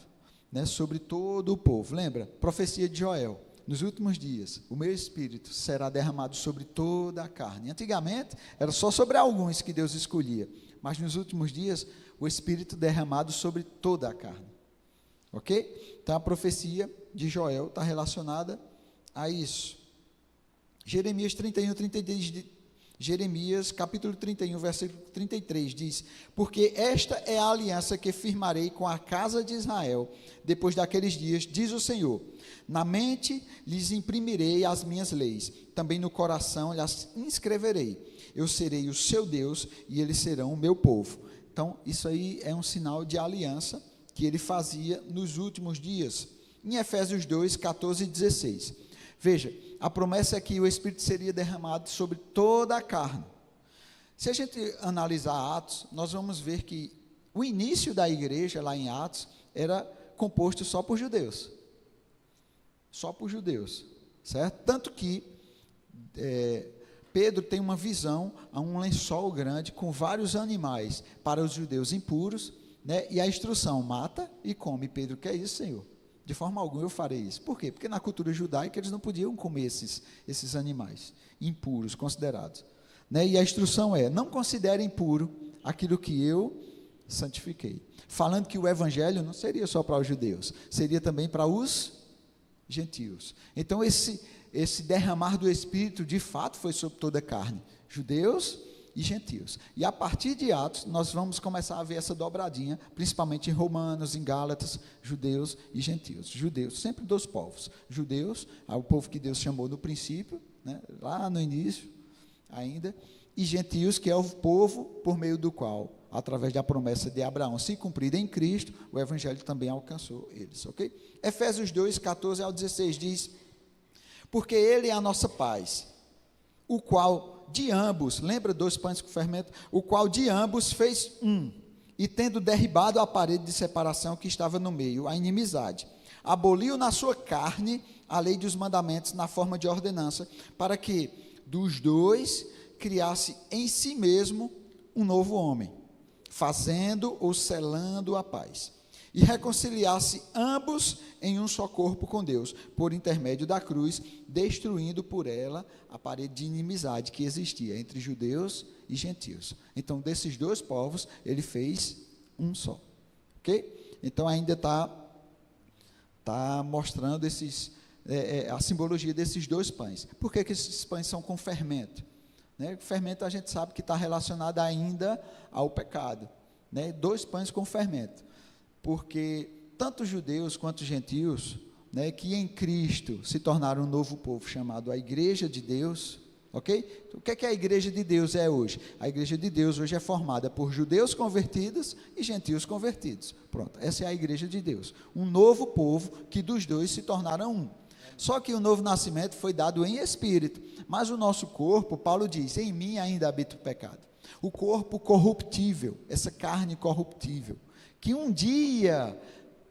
né, sobre todo o povo. Lembra? Profecia de Joel. Nos últimos dias, o meu Espírito será derramado sobre toda a carne. Antigamente, era só sobre alguns que Deus escolhia. Mas nos últimos dias, o Espírito derramado sobre toda a carne. Ok? Então, a profecia de Joel está relacionada a isso. Jeremias 31, 33, Jeremias, capítulo 31, versículo 33, diz: porque esta é a aliança que firmarei com a casa de Israel, depois daqueles dias, diz o Senhor, na mente lhes imprimirei as minhas leis, também no coração lhes inscreverei, eu serei o seu Deus, e eles serão o meu povo. Então, isso aí é um sinal de aliança, que ele fazia nos últimos dias, em Efésios 2, 14 e 16, veja, a promessa é que o Espírito seria derramado sobre toda a carne. Se a gente analisar Atos, nós vamos ver que o início da igreja, lá em Atos, era composto só por judeus. Só por judeus, certo? Tanto que Pedro tem uma visão a um lençol grande com vários animais para os judeus impuros, né? E a instrução, mata e come. Pedro, que é isso, Senhor? De forma alguma eu farei isso. Por quê? Porque na cultura judaica eles não podiam comer esses animais impuros, considerados. Né? E a instrução é, não considere impuro aquilo que eu santifiquei. Falando que o evangelho não seria só para os judeus, seria também para os gentios. Então esse derramar do Espírito, de fato, foi sobre toda a carne. Judeus e gentios. E a partir de Atos, nós vamos começar a ver essa dobradinha, principalmente em Romanos, em Gálatas, judeus e gentios. Judeus, sempre 2 povos. Judeus, o povo que Deus chamou no princípio, né, lá no início ainda, e gentios, que é o povo por meio do qual, através da promessa de Abraão, se cumprida em Cristo, o evangelho também alcançou eles, ok? Efésios 2, 14 ao 16 diz: porque ele é a nossa paz, o qual de ambos, lembra 2 pães com fermento? O qual de ambos fez um, e tendo derribado a parede de separação que estava no meio, a inimizade, aboliu na sua carne a lei dos mandamentos na forma de ordenança, para que dos 2 criasse em si mesmo um novo homem, fazendo ou selando a paz, e reconciliasse ambos em um só corpo com Deus, por intermédio da cruz, destruindo por ela a parede de inimizade que existia entre judeus e gentios. Então, desses 2 povos, ele fez um só. Ok? Então, ainda está mostrando a simbologia desses 2 pães. Por que esses pães são com fermento? Né? O fermento a gente sabe que está relacionado ainda ao pecado. Né? 2 pães com fermento. Porque tanto judeus quanto gentios, né, que em Cristo se tornaram um novo povo chamado a Igreja de Deus, Ok? O que é que a igreja de Deus é hoje? A igreja de Deus hoje é formada por judeus convertidos e gentios convertidos. Pronto, essa é a igreja de Deus. Um novo povo que dos dois se tornaram um. Só que o novo nascimento foi dado em espírito, mas o nosso corpo, Paulo diz, em mim ainda habita o pecado. O corpo corruptível, essa carne corruptível, que um dia,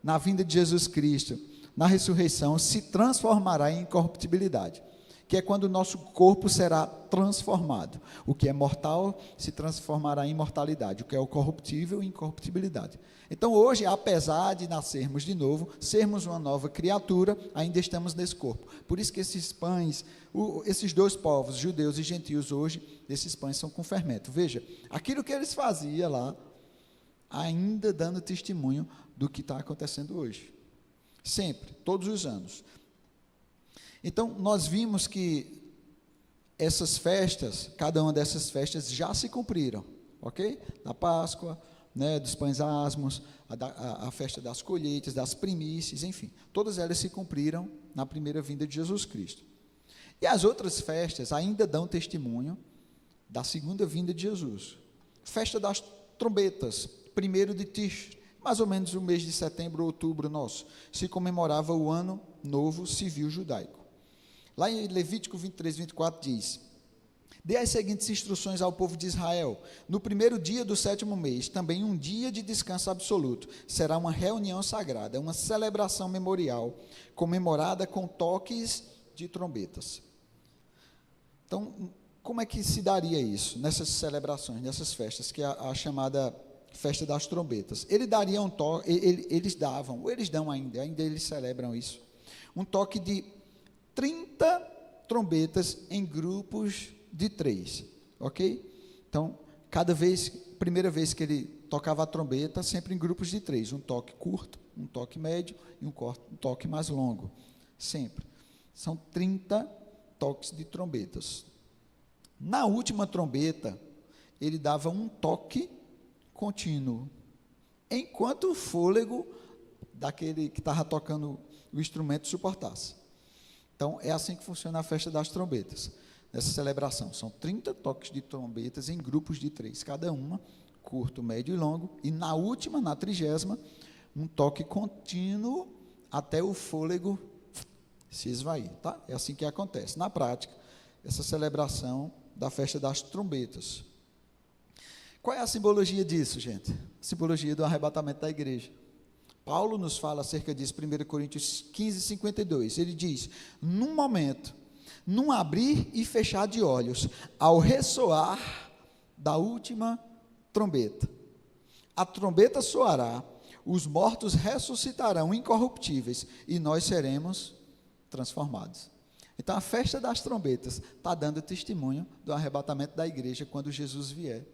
na vinda de Jesus Cristo, na ressurreição, se transformará em incorruptibilidade, que é quando o nosso corpo será transformado. O que é mortal se transformará em imortalidade, o que é o corruptível em incorruptibilidade. Então hoje, apesar de nascermos de novo, sermos uma nova criatura, ainda estamos nesse corpo. Por isso que esses pães, esses dois povos, judeus e gentios hoje, esses pães são com fermento. Veja, aquilo que eles faziam lá, ainda dando testemunho do que está acontecendo hoje. Sempre, todos os anos. Então, nós vimos que essas festas, cada uma dessas festas já se cumpriram, ok? Da Páscoa, né, dos pães asmos, a festa das colheitas, das primícias, enfim, todas elas se cumpriram na primeira vinda de Jesus Cristo. E as outras festas ainda dão testemunho da segunda vinda de Jesus. Festa das trombetas, 1º de Tishri, mais ou menos o mês de setembro, outubro nosso, se comemorava o ano novo civil judaico. Lá em Levítico 23, 24 diz: dê as seguintes instruções ao povo de Israel: no primeiro dia do 7º mês, também um dia de descanso absoluto, será uma reunião sagrada, uma celebração memorial, comemorada com toques de trombetas. Então, como é que se daria isso, nessas celebrações, nessas festas, que é a chamada festa das trombetas? Eles davam, ou eles dão ainda eles celebram isso, um toque de 30 trombetas em grupos de 3, ok? Então, primeira vez que ele tocava a trombeta, sempre em grupos de 3, um toque curto, um toque médio e um toque mais longo, sempre. São 30 toques de trombetas. Na última trombeta, ele dava um toque contínuo, enquanto o fôlego daquele que estava tocando o instrumento suportasse. Então, é assim que funciona a festa das trombetas, nessa celebração. São 30 toques de trombetas em grupos de 3, cada uma, curto, médio e longo, e na última, na 30ª, um toque contínuo até o fôlego se esvair, tá? É assim que acontece. Na prática, essa celebração da festa das trombetas. Qual é a simbologia disso, gente? A simbologia do arrebatamento da igreja. Paulo nos fala acerca disso, 1 Coríntios 15, 52. Ele diz: num momento, num abrir e fechar de olhos, ao ressoar da última trombeta, a trombeta soará, os mortos ressuscitarão incorruptíveis e nós seremos transformados. Então, a festa das trombetas está dando testemunho do arrebatamento da igreja quando Jesus vier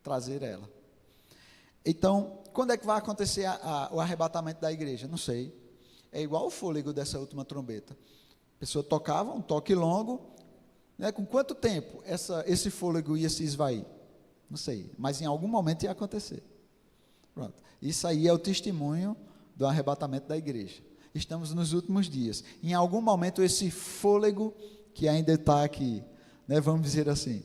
trazer ela. Então, quando é que vai acontecer o arrebatamento da igreja? Não sei. É igual o fôlego dessa última trombeta. A pessoa tocava um toque longo, né? Com quanto tempo esse fôlego ia se esvair? Não sei, mas em algum momento ia acontecer. Pronto. Isso aí é o testemunho do arrebatamento da igreja. Estamos nos últimos dias. Em algum momento esse fôlego que ainda está aqui, né, vamos dizer assim,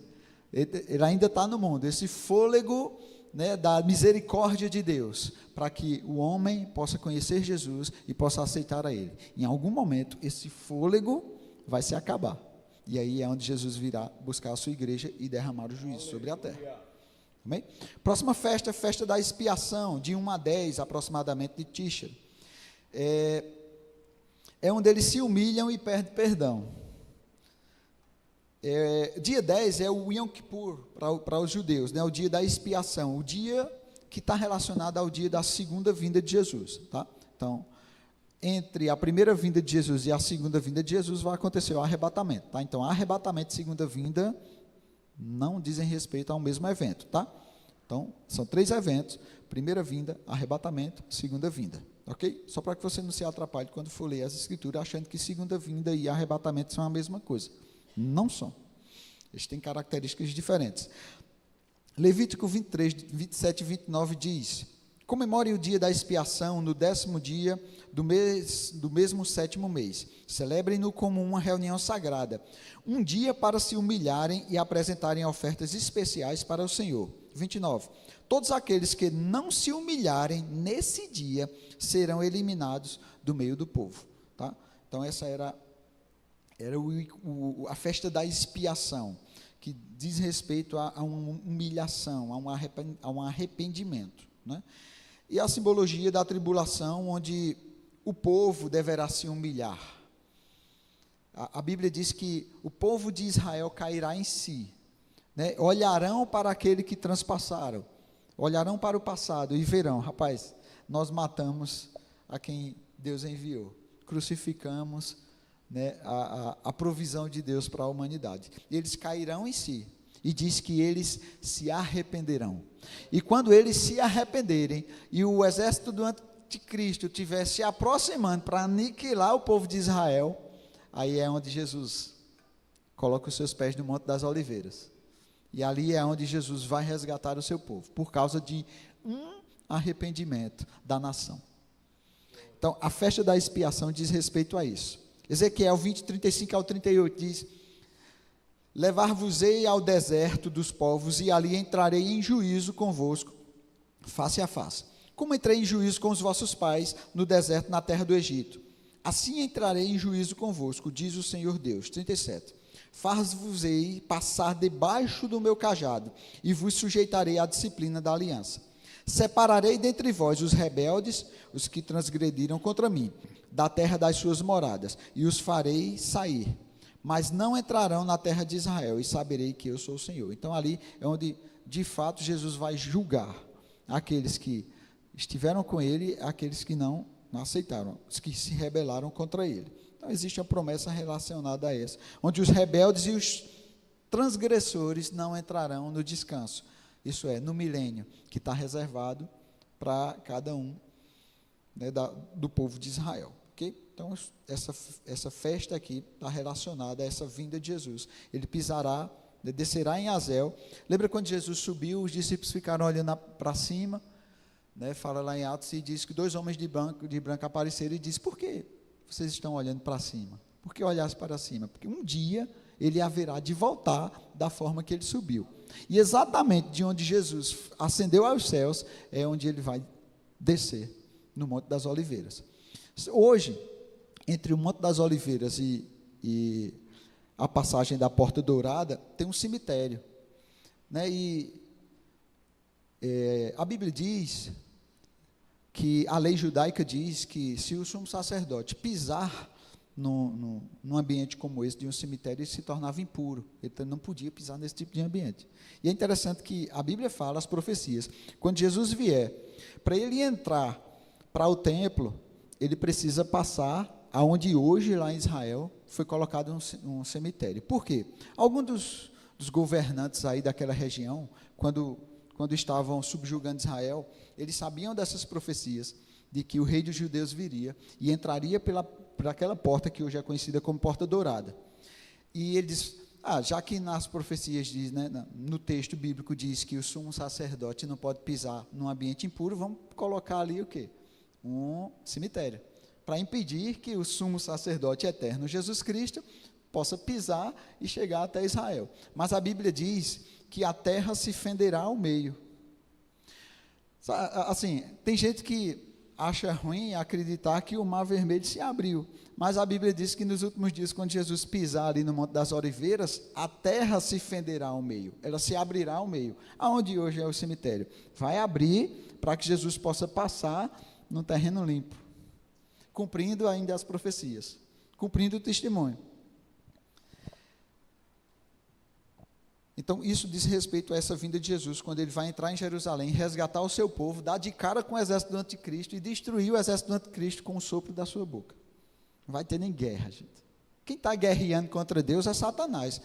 ele ainda está no mundo, esse fôlego, né, da misericórdia de Deus, para que o homem possa conhecer Jesus e possa aceitar a Ele. Em algum momento, esse fôlego vai se acabar. E aí é onde Jesus virá buscar a sua igreja e derramar o juízo sobre a terra. Amém? Próxima festa, festa da expiação, de 1 a 10 aproximadamente de Tishri. É onde eles se humilham e pedem perdão. Dia 10 é o Yom Kippur para os judeus, né? O dia da expiação, o dia que está relacionado ao dia da segunda vinda de Jesus, tá? Então, entre a primeira vinda de Jesus e a segunda vinda de Jesus vai acontecer o arrebatamento, tá? Então, arrebatamento e segunda vinda não dizem respeito ao mesmo evento, tá? Então, são 3 eventos: primeira vinda, arrebatamento, segunda vinda, ok? Só para que você não se atrapalhe quando for ler as escrituras achando que segunda vinda e arrebatamento são a mesma coisa. Não são. Eles têm características diferentes. Levítico 23, 27 e 29 diz: Comemore o dia da expiação no 10º dia do mesmo 7º mês. Celebrem-no como uma reunião sagrada, um dia para se humilharem e apresentarem ofertas especiais para o Senhor. 29. Todos aqueles que não se humilharem nesse dia serão eliminados do meio do povo. Tá? Então essa era a festa da expiação, que diz respeito a uma humilhação, a um arrependimento, né? E a simbologia da tribulação, onde o povo deverá se humilhar. A Bíblia diz que o povo de Israel cairá em si, né? Olharão para aquele que transpassaram, olharão para o passado e verão, rapaz, nós matamos a quem Deus enviou, crucificamos, né, a provisão de Deus para a humanidade. Eles cairão em si, e diz que eles se arrependerão. E quando eles se arrependerem, e o exército do anticristo estiver se aproximando para aniquilar o povo de Israel, aí é onde Jesus coloca os seus pés no Monte das Oliveiras. E ali é onde Jesus vai resgatar o seu povo, por causa de um arrependimento da nação. Então, a festa da expiação diz respeito a isso. Ezequiel 20, 35 ao 38 diz: levar-vos-ei ao deserto dos povos, e ali entrarei em juízo convosco, face a face, como entrei em juízo com os vossos pais no deserto, na terra do Egito. Assim entrarei em juízo convosco, diz o Senhor Deus. 37. Faz-vos-ei passar debaixo do meu cajado, e vos sujeitarei à disciplina da aliança. Separarei dentre vós os rebeldes, os que transgrediram contra mim, da terra das suas moradas, e os farei sair, mas não entrarão na terra de Israel, e saberei que eu sou o Senhor. Então ali é onde, de fato, Jesus vai julgar aqueles que estiveram com ele, aqueles que não aceitaram, os que se rebelaram contra ele. Então existe uma promessa relacionada a essa, onde os rebeldes e os transgressores não entrarão no descanso, isso é, no milênio, que está reservado para cada um, né, do povo de Israel. Então, essa festa aqui está relacionada a essa vinda de Jesus. Ele pisará, descerá em Azel. Lembra quando Jesus subiu, os discípulos ficaram olhando para cima, né? Fala lá em Atos, e diz que 2 homens de branco apareceram e diz: por que vocês estão olhando para cima? Por que olhasse para cima? Porque um dia ele haverá de voltar da forma que ele subiu. E exatamente de onde Jesus ascendeu aos céus, é onde ele vai descer, no Monte das Oliveiras. Hoje, entre o Monte das Oliveiras e a passagem da Porta Dourada, tem um cemitério, né? A Bíblia diz que a lei judaica diz que se o sumo sacerdote pisar num ambiente como esse, de um cemitério, ele se tornava impuro, ele não podia pisar nesse tipo de ambiente. E é interessante que a Bíblia fala, as profecias, quando Jesus vier, para ele entrar para o templo, ele precisa passar aonde hoje, lá em Israel, foi colocado um cemitério. Por quê? Alguns dos governantes aí daquela região, quando estavam subjugando Israel, eles sabiam dessas profecias, de que o rei dos judeus viria e entraria por aquela porta que hoje é conhecida como Porta Dourada. E ele diz: já que nas profecias diz, né, no texto bíblico diz que o sumo sacerdote não pode pisar num ambiente impuro, vamos colocar ali o quê? Um cemitério, para impedir que o sumo sacerdote eterno, Jesus Cristo, possa pisar e chegar até Israel. Mas a Bíblia diz que a terra se fenderá ao meio. Assim, tem gente que acha ruim acreditar que o Mar Vermelho se abriu, mas a Bíblia diz que nos últimos dias, quando Jesus pisar ali no Monte das Oliveiras, a terra se fenderá ao meio, ela se abrirá ao meio. Aonde hoje é o cemitério? Vai abrir para que Jesus possa passar num terreno limpo, cumprindo ainda as profecias, cumprindo o testemunho. Então, isso diz respeito a essa vinda de Jesus, quando ele vai entrar em Jerusalém, resgatar o seu povo, dar de cara com o exército do anticristo e destruir o exército do anticristo com o sopro da sua boca. Não vai ter nem guerra, gente. Quem está guerreando contra Deus é Satanás.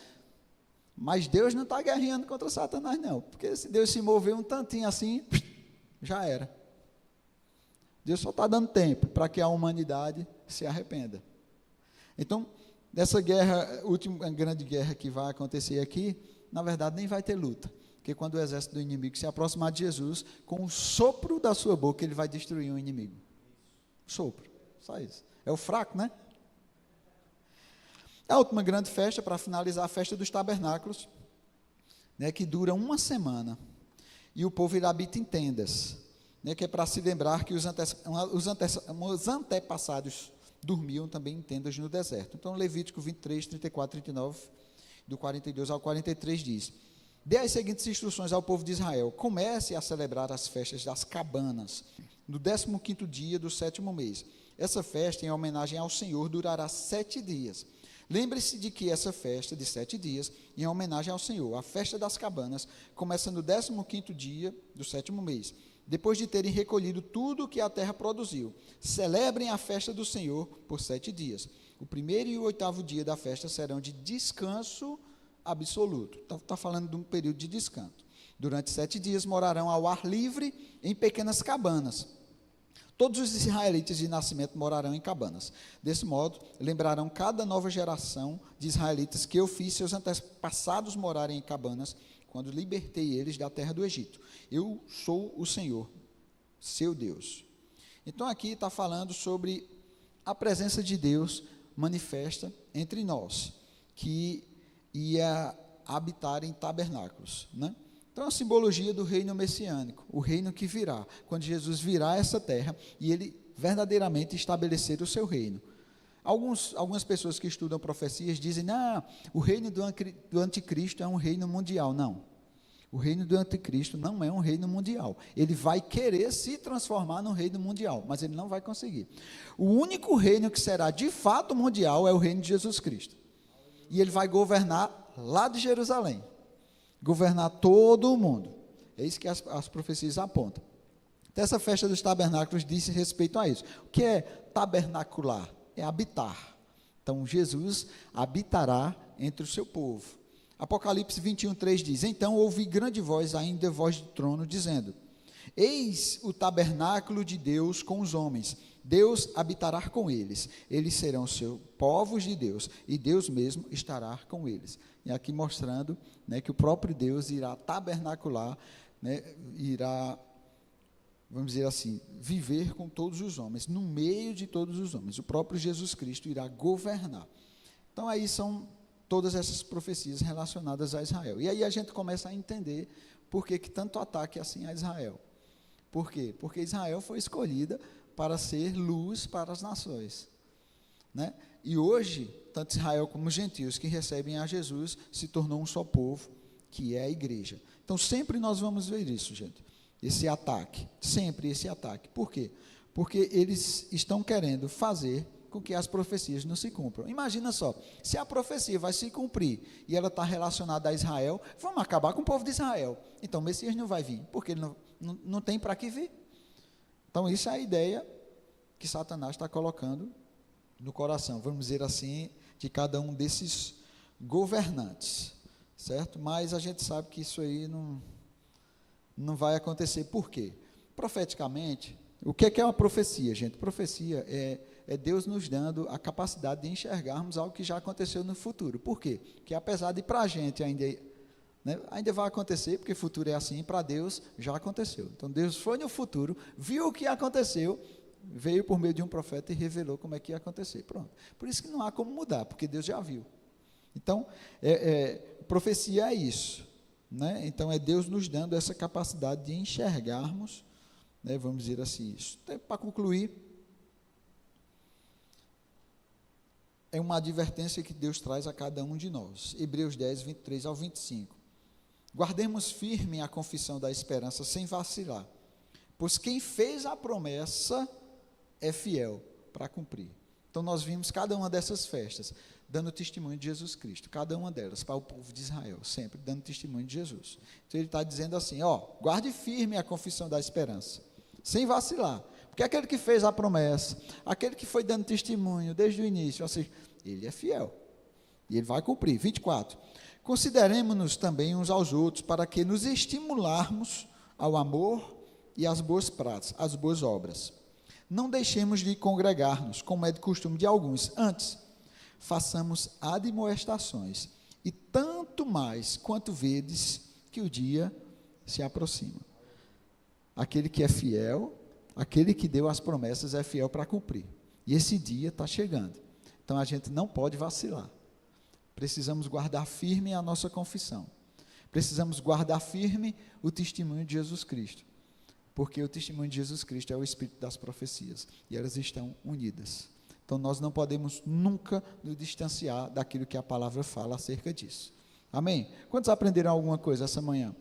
Mas Deus não está guerreando contra Satanás, não. Porque se Deus se mover um tantinho assim, já era. Deus só está dando tempo para que a humanidade se arrependa. Então, nessa guerra, última grande guerra que vai acontecer aqui, na verdade nem vai ter luta. Porque quando o exército do inimigo se aproximar de Jesus, com o sopro da sua boca, ele vai destruir o inimigo. Sopro, só isso. É o fraco, né? A última grande festa, para finalizar, a festa dos tabernáculos, né, que dura uma semana. E o povo irá habitar em tendas, né, que é para se lembrar que os antepassados dormiam também em tendas no deserto. Então, Levítico 23, 34, 39, do 42 ao 43 diz: dê as seguintes instruções ao povo de Israel: comece a celebrar as festas das cabanas, no 15º dia do 7º mês. Essa festa, em homenagem ao Senhor, durará 7 dias. Lembre-se de que essa festa de 7 dias, em homenagem ao Senhor, a festa das cabanas, começa no 15º dia do 7º mês, depois de terem recolhido tudo o que a terra produziu. Celebrem a festa do Senhor por 7 dias. O 1º e o 8º dia da festa serão de descanso absoluto. Está falando de um período de descanso. Durante 7 dias morarão ao ar livre em pequenas cabanas. Todos os israelitas de nascimento morarão em cabanas. Desse modo, lembrarão cada nova geração de israelitas que eu fiz seus antepassados morarem em cabanas, quando libertei eles da terra do Egito. Eu sou o Senhor, seu Deus. Então aqui está falando sobre a presença de Deus manifesta entre nós, que ia habitar em tabernáculos, né? Então, a simbologia do reino messiânico, o reino que virá, quando Jesus virá essa terra e ele verdadeiramente estabelecer o seu reino. Algumas pessoas que estudam profecias dizem: o reino do anticristo é um reino mundial. Não, o reino do anticristo não é um reino mundial. Ele vai querer se transformar num reino mundial, mas ele não vai conseguir. O único reino que será de fato mundial é o reino de Jesus Cristo. E ele vai governar lá de Jerusalém. Governar todo o mundo. É isso que as profecias apontam. Então, essa festa dos tabernáculos diz respeito a isso. O que é tabernacular? É habitar. Então, Jesus habitará entre o seu povo. Apocalipse 21, 3 diz: então ouvi grande voz, ainda voz do trono, dizendo: eis o tabernáculo de Deus com os homens. Deus habitará com eles. Eles serão seus povos de Deus, e Deus mesmo estará com eles. E aqui mostrando, né, que o próprio Deus irá tabernacular, né, irá, vamos dizer assim, viver com todos os homens, no meio de todos os homens. O próprio Jesus Cristo irá governar. Então aí são todas essas profecias relacionadas a Israel. E aí a gente começa a entender por que tanto ataque assim a Israel. Por quê? Porque Israel foi escolhida para ser luz para as nações, né? E hoje, tanto Israel como os gentios que recebem a Jesus se tornou um só povo, que é a igreja. Então sempre nós vamos ver isso, gente, esse ataque, sempre esse ataque. Por quê? Porque eles estão querendo fazer com que as profecias não se cumpram. Imagina só, se a profecia vai se cumprir e ela está relacionada a Israel, vamos acabar com o povo de Israel. Então o Messias não vai vir, porque ele não tem para que vir. Então isso é a ideia que Satanás está colocando no coração, vamos dizer assim, de cada um desses governantes, certo? Mas a gente sabe que isso aí não vai acontecer. Por quê? Profeticamente, o que é uma profecia, gente? Profecia é Deus nos dando a capacidade de enxergarmos algo que já aconteceu no futuro. Por quê? Porque apesar de para a gente ainda vai acontecer, porque futuro é assim, para Deus já aconteceu. Então Deus foi no futuro, viu o que aconteceu, veio por meio de um profeta e revelou como é que ia acontecer. Pronto. Por isso que não há como mudar, porque Deus já viu. Então, profecia é isso, né? Então é Deus nos dando essa capacidade de enxergarmos, né, vamos dizer assim, isso. Então, para concluir, é uma advertência que Deus traz a cada um de nós. Hebreus 10, 23 ao 25. Guardemos firme a confissão da esperança sem vacilar, pois quem fez a promessa é fiel para cumprir. Então nós vimos cada uma dessas festas dando testemunho de Jesus Cristo, cada uma delas para o povo de Israel, sempre dando testemunho de Jesus. Então ele está dizendo assim, guarde firme a confissão da esperança, sem vacilar, porque aquele que fez a promessa, aquele que foi dando testemunho desde o início, ou seja, ele é fiel, e ele vai cumprir. 24, consideremos-nos também uns aos outros, para que nos estimularmos ao amor e às boas práticas, às boas obras. Não deixemos de congregar-nos, como é de costume de alguns. Antes, façamos admoestações, e tanto mais quanto vedes que o dia se aproxima. Aquele que é fiel, aquele que deu as promessas é fiel para cumprir. E esse dia está chegando. Então a gente não pode vacilar. Precisamos guardar firme a nossa confissão. Precisamos guardar firme o testemunho de Jesus Cristo. Porque o testemunho de Jesus Cristo é o espírito das profecias. E elas estão unidas. Então nós não podemos nunca nos distanciar daquilo que a palavra fala acerca disso. Amém? Quantos aprenderam alguma coisa essa manhã?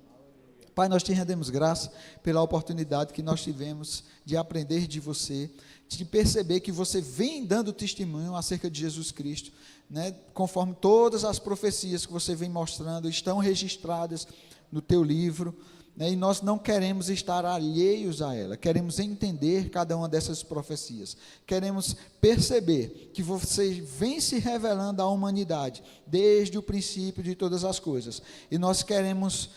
Pai, nós te rendemos graça pela oportunidade que nós tivemos de aprender de você, de perceber que você vem dando testemunho acerca de Jesus Cristo, né? Conforme todas as profecias que você vem mostrando, estão registradas no teu livro, né? E nós não queremos estar alheios a ela, queremos entender cada uma dessas profecias, queremos perceber que você vem se revelando à humanidade, desde o princípio de todas as coisas, e nós queremos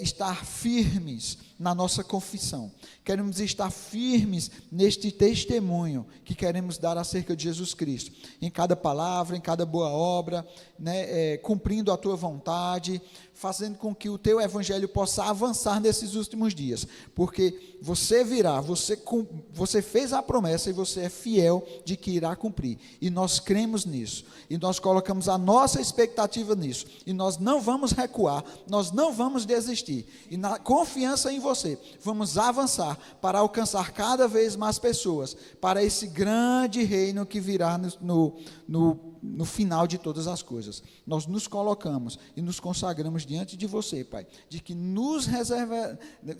estar firmes na nossa confissão, queremos estar firmes neste testemunho que queremos dar acerca de Jesus Cristo, em cada palavra, em cada boa obra, né, cumprindo a tua vontade, fazendo com que o teu evangelho possa avançar nesses últimos dias, porque você virá, você fez a promessa e você é fiel de que irá cumprir, e nós cremos nisso, e nós colocamos a nossa expectativa nisso, e nós não vamos recuar, nós não vamos desistir, e na confiança em você, vamos avançar para alcançar cada vez mais pessoas, para esse grande reino que virá no final de todas as coisas. Nós nos colocamos e nos consagramos diante de você, Pai, de que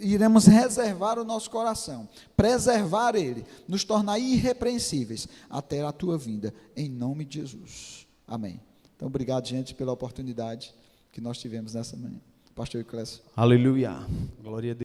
iremos reservar o nosso coração, preservar ele, nos tornar irrepreensíveis até a tua vinda, em nome de Jesus. Amém. Então, obrigado, gente, pela oportunidade que nós tivemos nessa manhã. Pastor Euclésio. Aleluia. Glória a Deus.